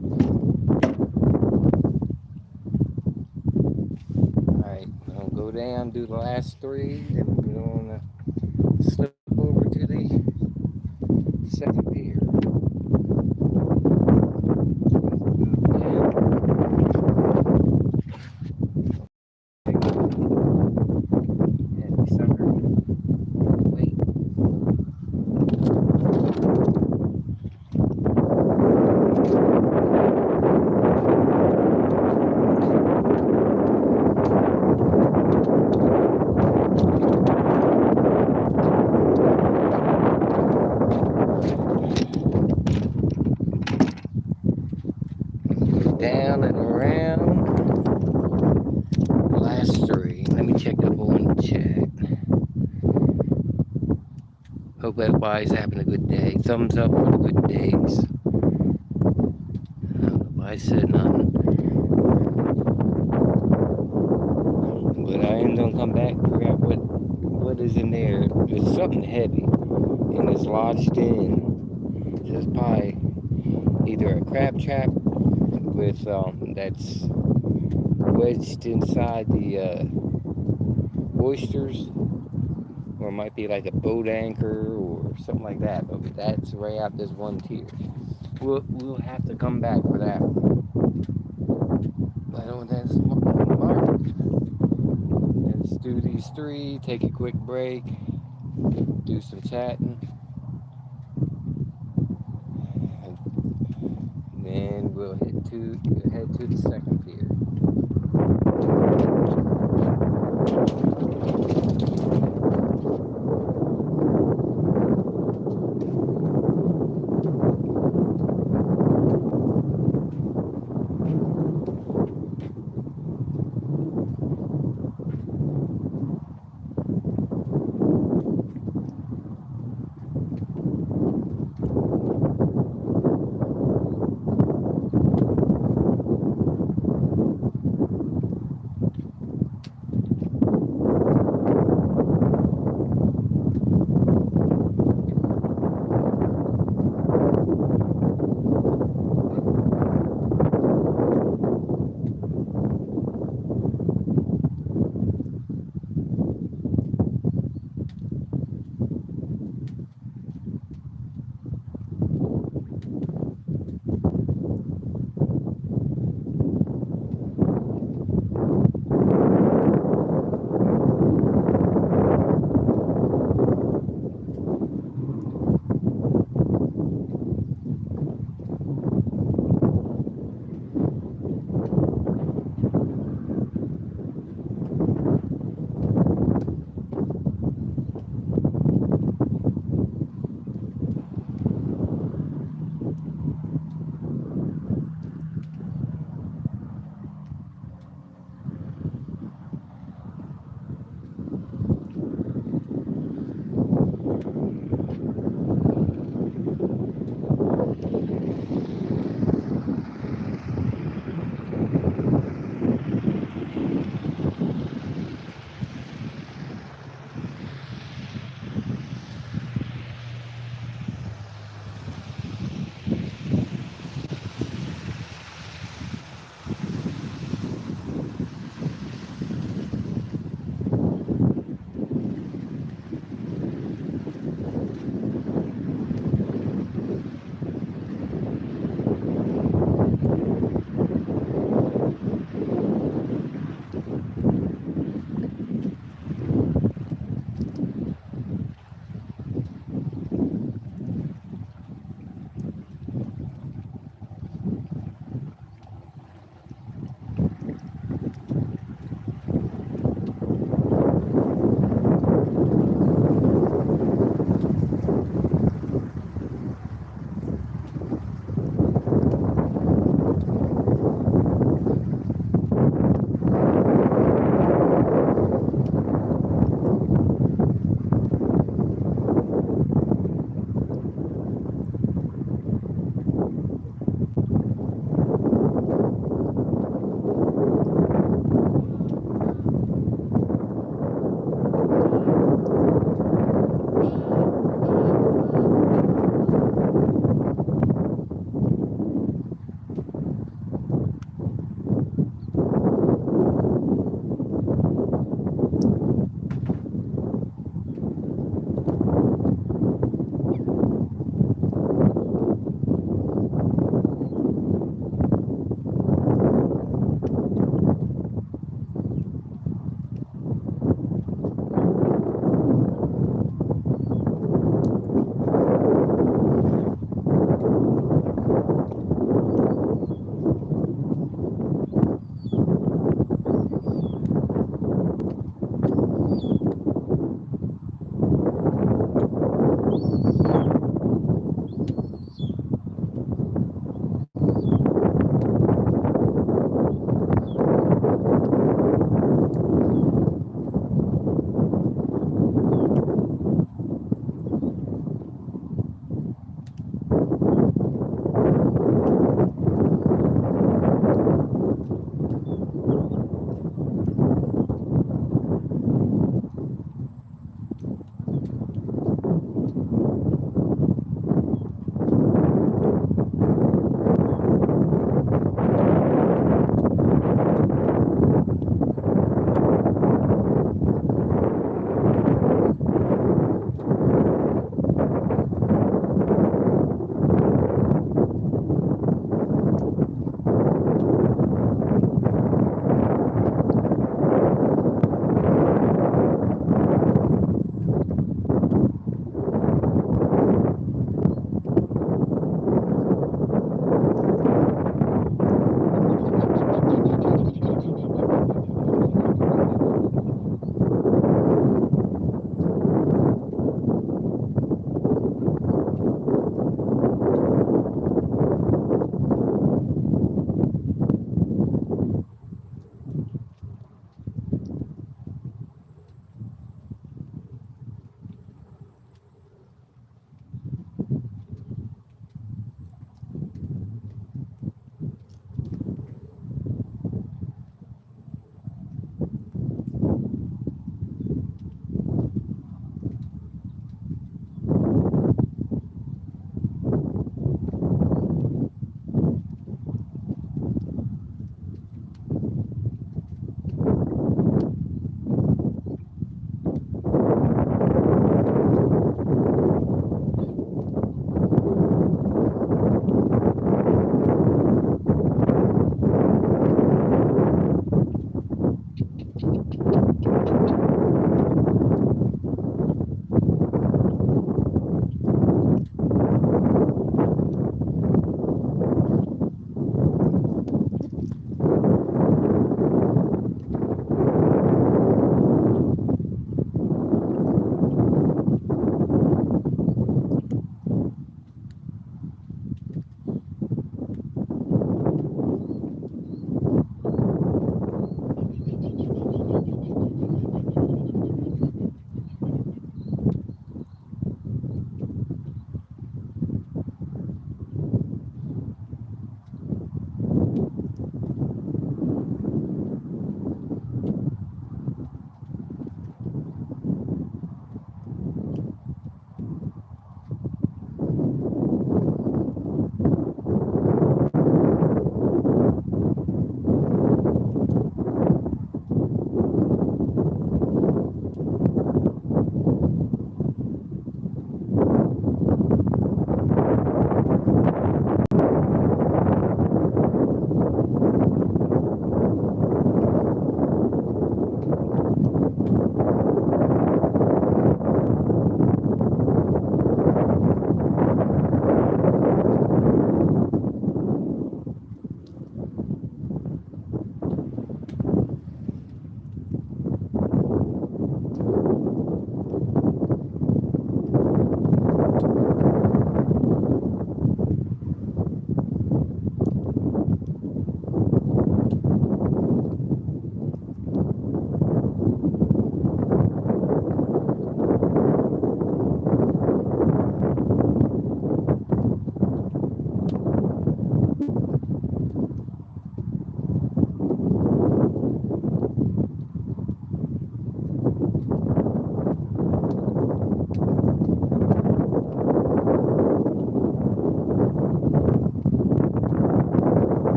Alright, I'll go down, do the last three, then we're gonna slip over to the second pier. Heavy sucker. Wait. Down and around. Last three. Let me check the whole in chat. Hope everybody's having a good day. Thumbs up for the good days. Nobody said nothing. But I am gonna come back and figure out what is in there. It's something heavy and it's lodged in. It's probably either a crab trap with that's wedged inside the oysters, or it might be like a boat anchor or something like that. But that's right out this one tier. We'll have to come back for that. I don't know that's marked. Let's do these three. Take a quick break. Do some chatting. And then we'll head to the second pier.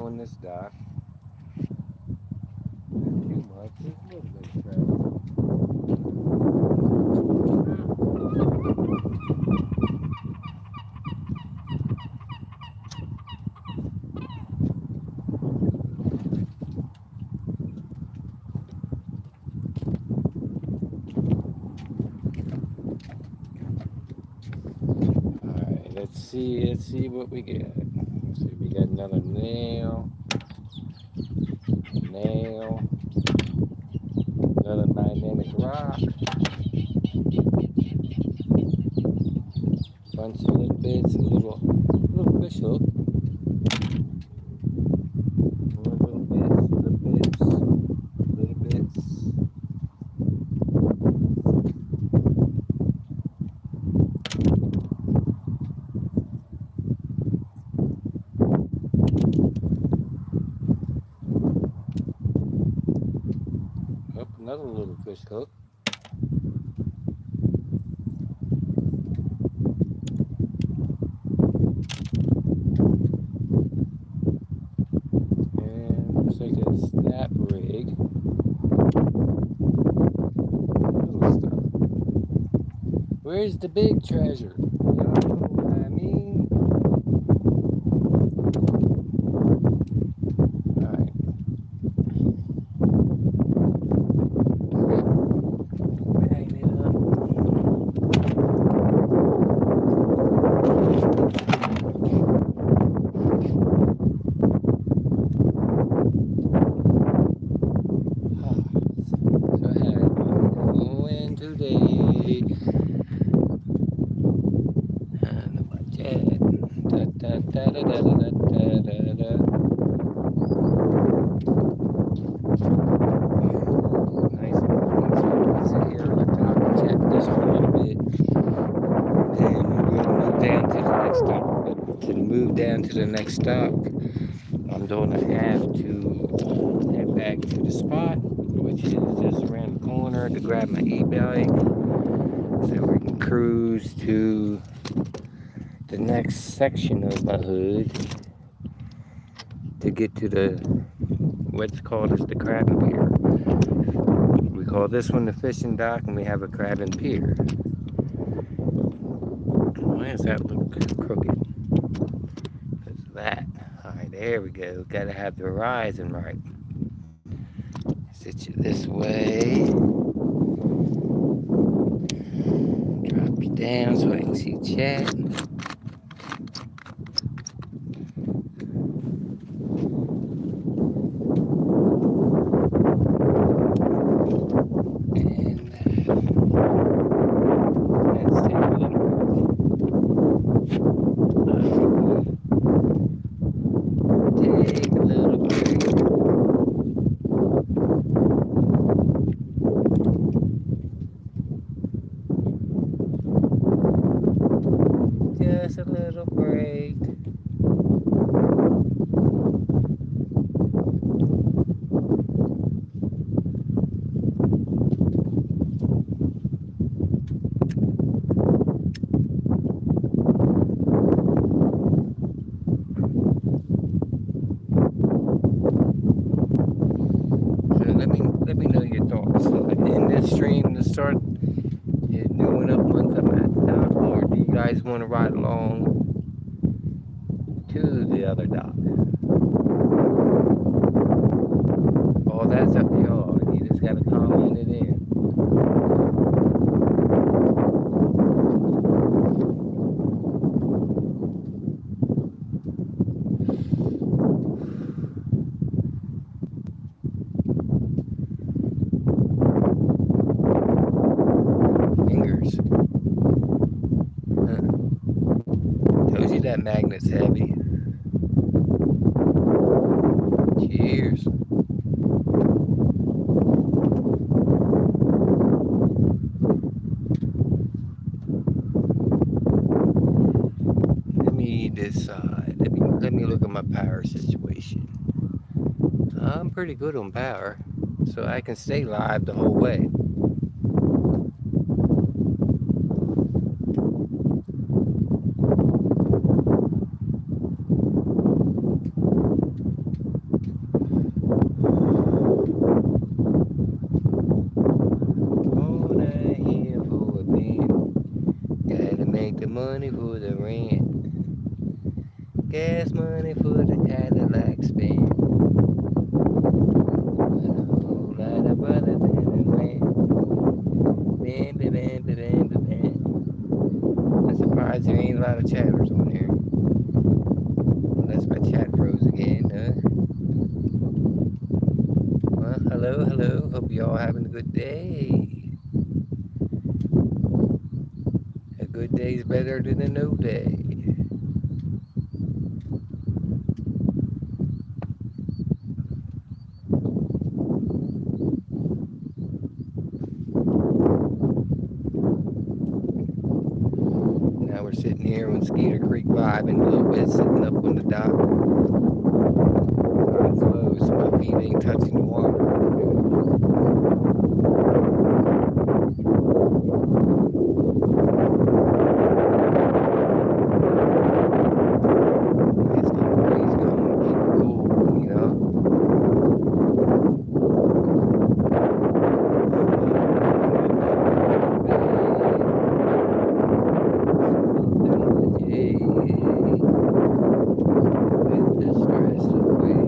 on this dock. Not too much, just a little bit of traffic. Alright, let's see what we get. Let's see, we got another nail, another magnetic rock, bunch of little bits, and little fish hook. More little bits. Oh, another little fish hook. And looks like a snap rig. Little stuff. Where's the big treasure? You know what I mean? Alright. Bang it up. So I had going today. And about that. Da, da, da, da, da, da, da, da. Nice. Let's sit here on the top and check this for a little bit. Then we'll move down to the next stop. But to move down to the next stop, I'm going to have to head back to the spot, which is just around the corner, to grab my e-bike so we can cruise to the next section of my hood to get to the what's called as the Crabbing Pier. We call this one the fishing dock, and we have a crabbing pier. Why does that look crooked? Because of that. Alright, there we go. Gotta have the horizon right. Sit you this way. Drop you down so I can see chat. Let's take a little break. Just a little break. Let me know your thoughts. So in this stream to start doing up once I'm at the dock, or do you guys want to ride along to the other dock? Oh, that's up to y'all. You just gotta comment it in. That magnet's heavy. Cheers. Let me decide. Let me look at my power situation. I'm pretty good on power, so I can stay live the whole way. hello, hello. Hope you all having a good day. A good day is better than a no day. Now we're sitting here on Skeeter Creek vibing a little bit, sitting up on the dock. Eyes closed, so my feet ain't touching the water. It's got a breeze going, keep it cool, you know. Hey, with the stress away.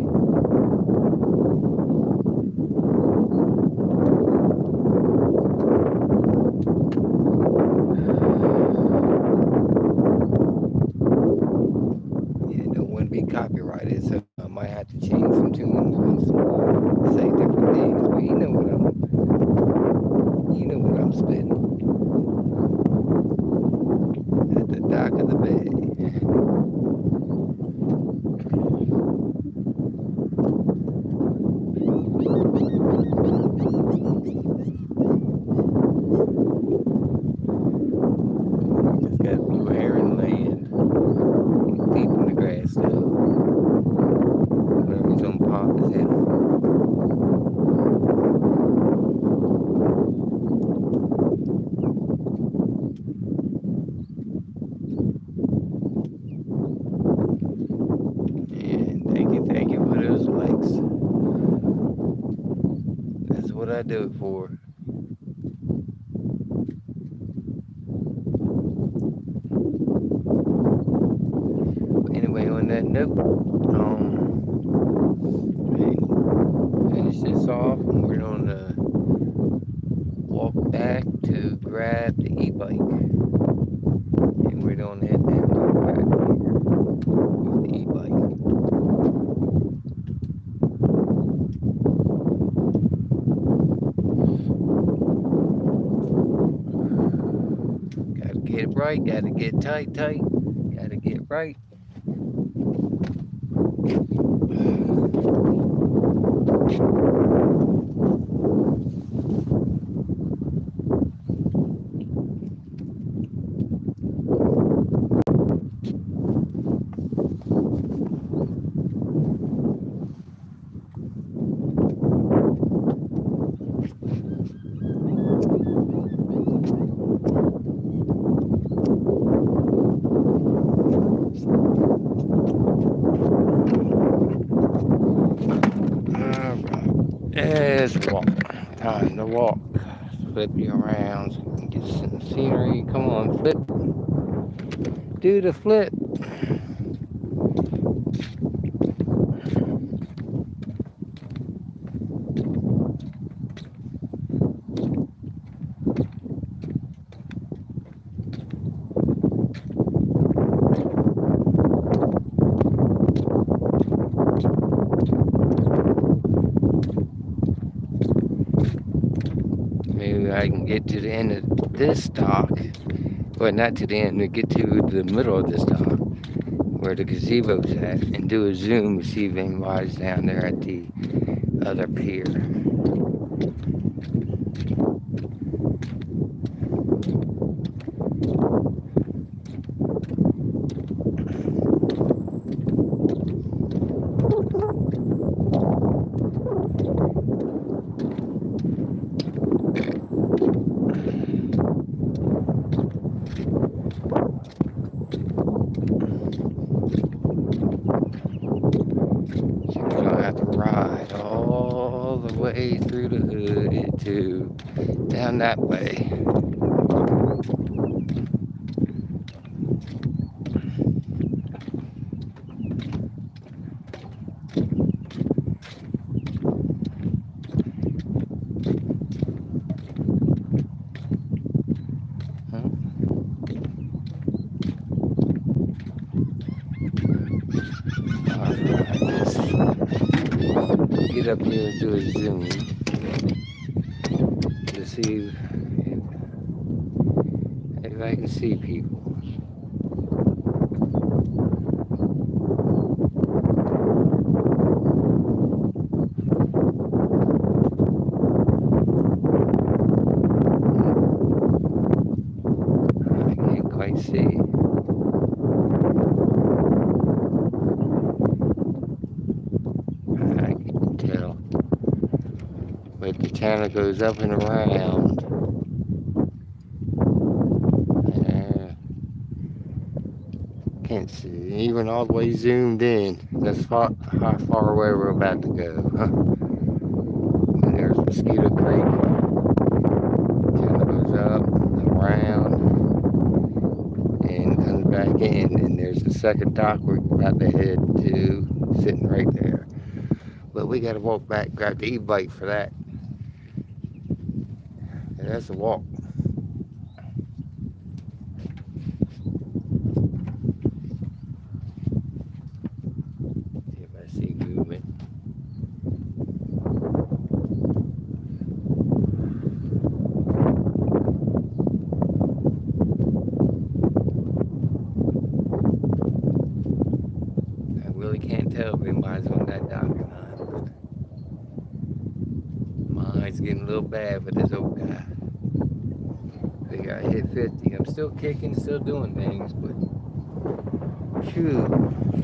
Yeah, don't want to be copyrighted, so I might have to change some tunes and say different things. But you know what I'm spitting at the dock of the bay. Just got blue hair and land. He's deep in the grass still. Whenever he's gonna pop his head up. And thank you for those likes. That's what I do it for. Anyway, on that note, finish this off, and we're gonna walk back to grab the e-bike, and we're gonna head down to the back with the e-bike. Gotta get it right, gotta get tight, gotta get right. Let's walk. Time to walk. Flip you around so you can get some scenery. Come on, flip. Do the flip. Maybe I can get to the end of this dock. Well, not to the end, but get to the middle of this dock where the gazebo's at and do a zoom to see if anybody's down there at the other pier. So we're gonna have to ride all the way through the hood to down that way. Alright, let's get up here and do a zoom. see if I can see people. I can't quite see. I can tell. But the channel goes up and around. Can't see, even all the way zoomed in. That's how far away we're about to go. Huh? And there's Mosquito Creek. Channel goes up, around, and comes back in. And there's the second dock we're about to head to, sitting right there. But we got to walk back, grab the e-bike for that. And that's a walk. See if I see movement. I really can't tell if anybody's on that dock or not. Mine's getting a little bad with this old guy. I think I hit 50. I'm still kicking, still doing things, but phew,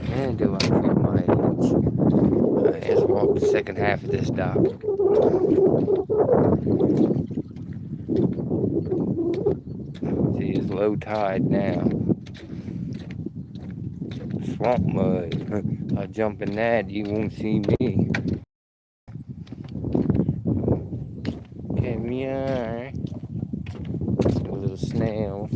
man, do I feel my age. Let's walk the second half of this dock. See, it's low tide now. Swamp mud. I jump in that, you won't see me. Come here. Little snails.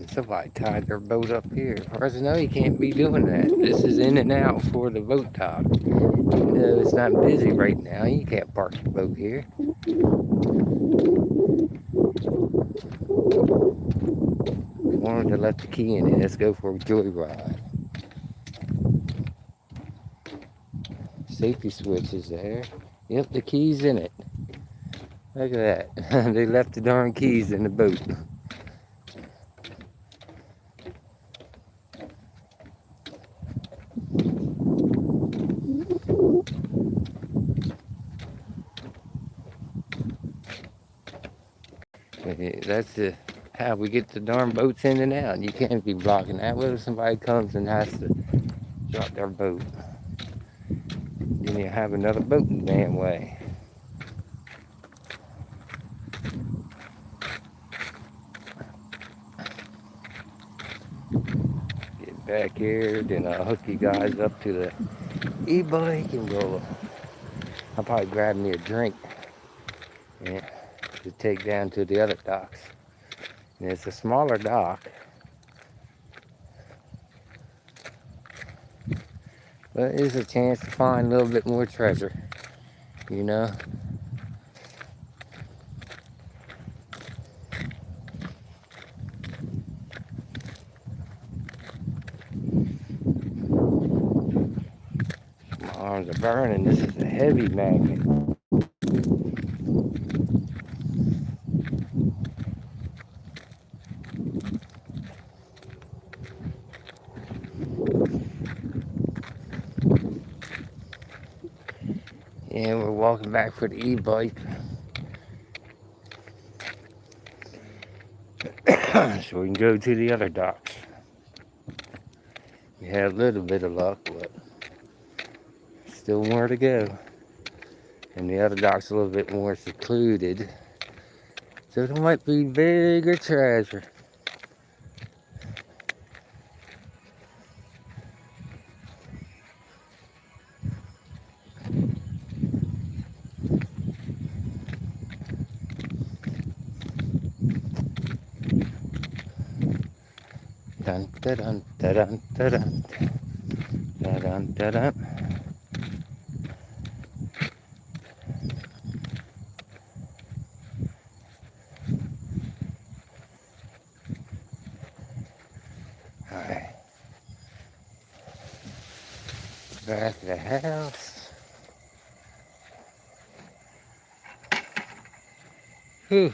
Somebody tied their boat up here. As far as I know, you can't be doing that. This is in and out for the boat dock. Even though it's not busy right now, you can't park your boat here. Wanted to let the key in it. Let's go for a joyride. Safety switch is there. Yep, the key's in it. Look at that. They left the darn keys in the boat. That's how we get the darn boats in and out. You can't be blocking that. What if somebody comes and has to drop their boat? Then you have another boat in the damn way. Get back here, then I'll hook you guys up to the e-bike and I'll probably grab me a drink. Yeah. To take down to the other docks. And it's a smaller dock, but it's a chance to find a little bit more treasure, you know. My arms are burning. This is a heavy magnet. And we're walking back for the e-bike. So we can go to the other docks. We had a little bit of luck, but still more to go. And the other dock's a little bit more secluded. So there might be bigger treasure. Dun dun dun dun dun dun dun dun dun. Alright. Back to the house. Whew.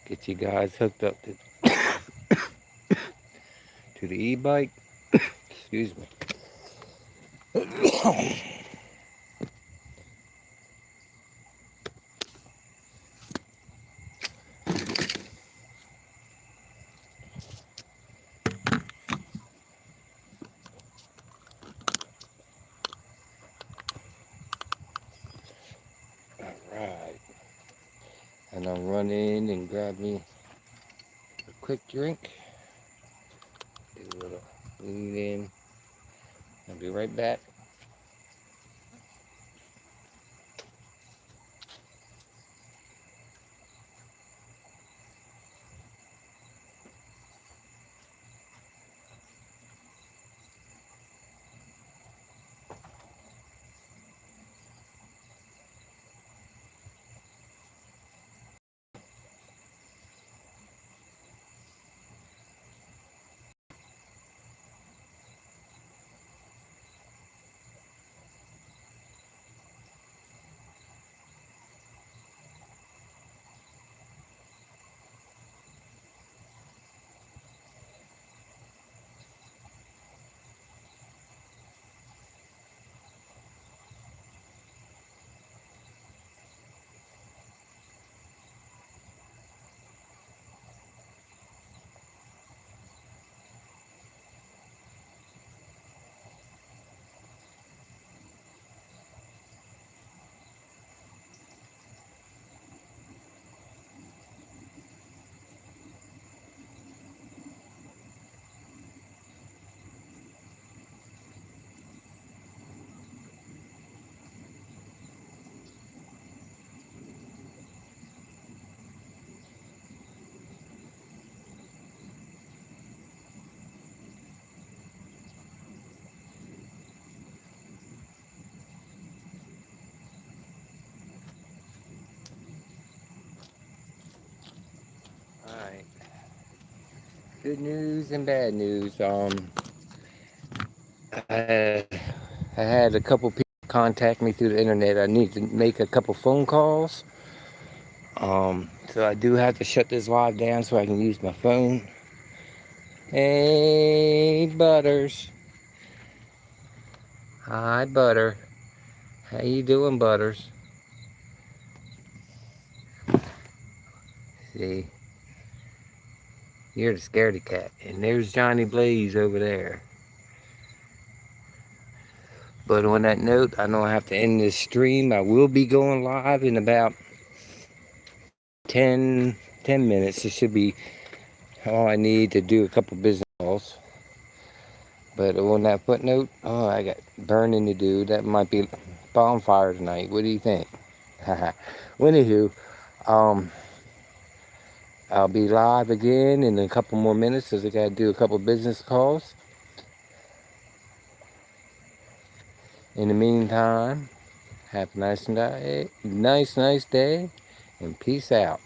Get you guys hooked up to the e-bike. Excuse me. Alright. And I'll run in and grab me a quick drink. Do a little lean in. I'll be right back. Alright. Good news and bad news. I had a couple people contact me through the internet. I need to make a couple phone calls. So I do have to shut this live down so I can use my phone. Hey, Butters. Hi, Butter. How you doing, Butters? See, you're the scaredy cat. And there's Johnny Blaze over there. But on that note, I know I have to end this stream. I will be going live in about 10 minutes. It should be all I need to do a couple business calls. But on that footnote, oh, I got burning to do. That might be bonfire tonight. What do you think? Well, anywho, I'll be live again in a couple more minutes because I got to do a couple business calls. In the meantime, have a nice day, and peace out.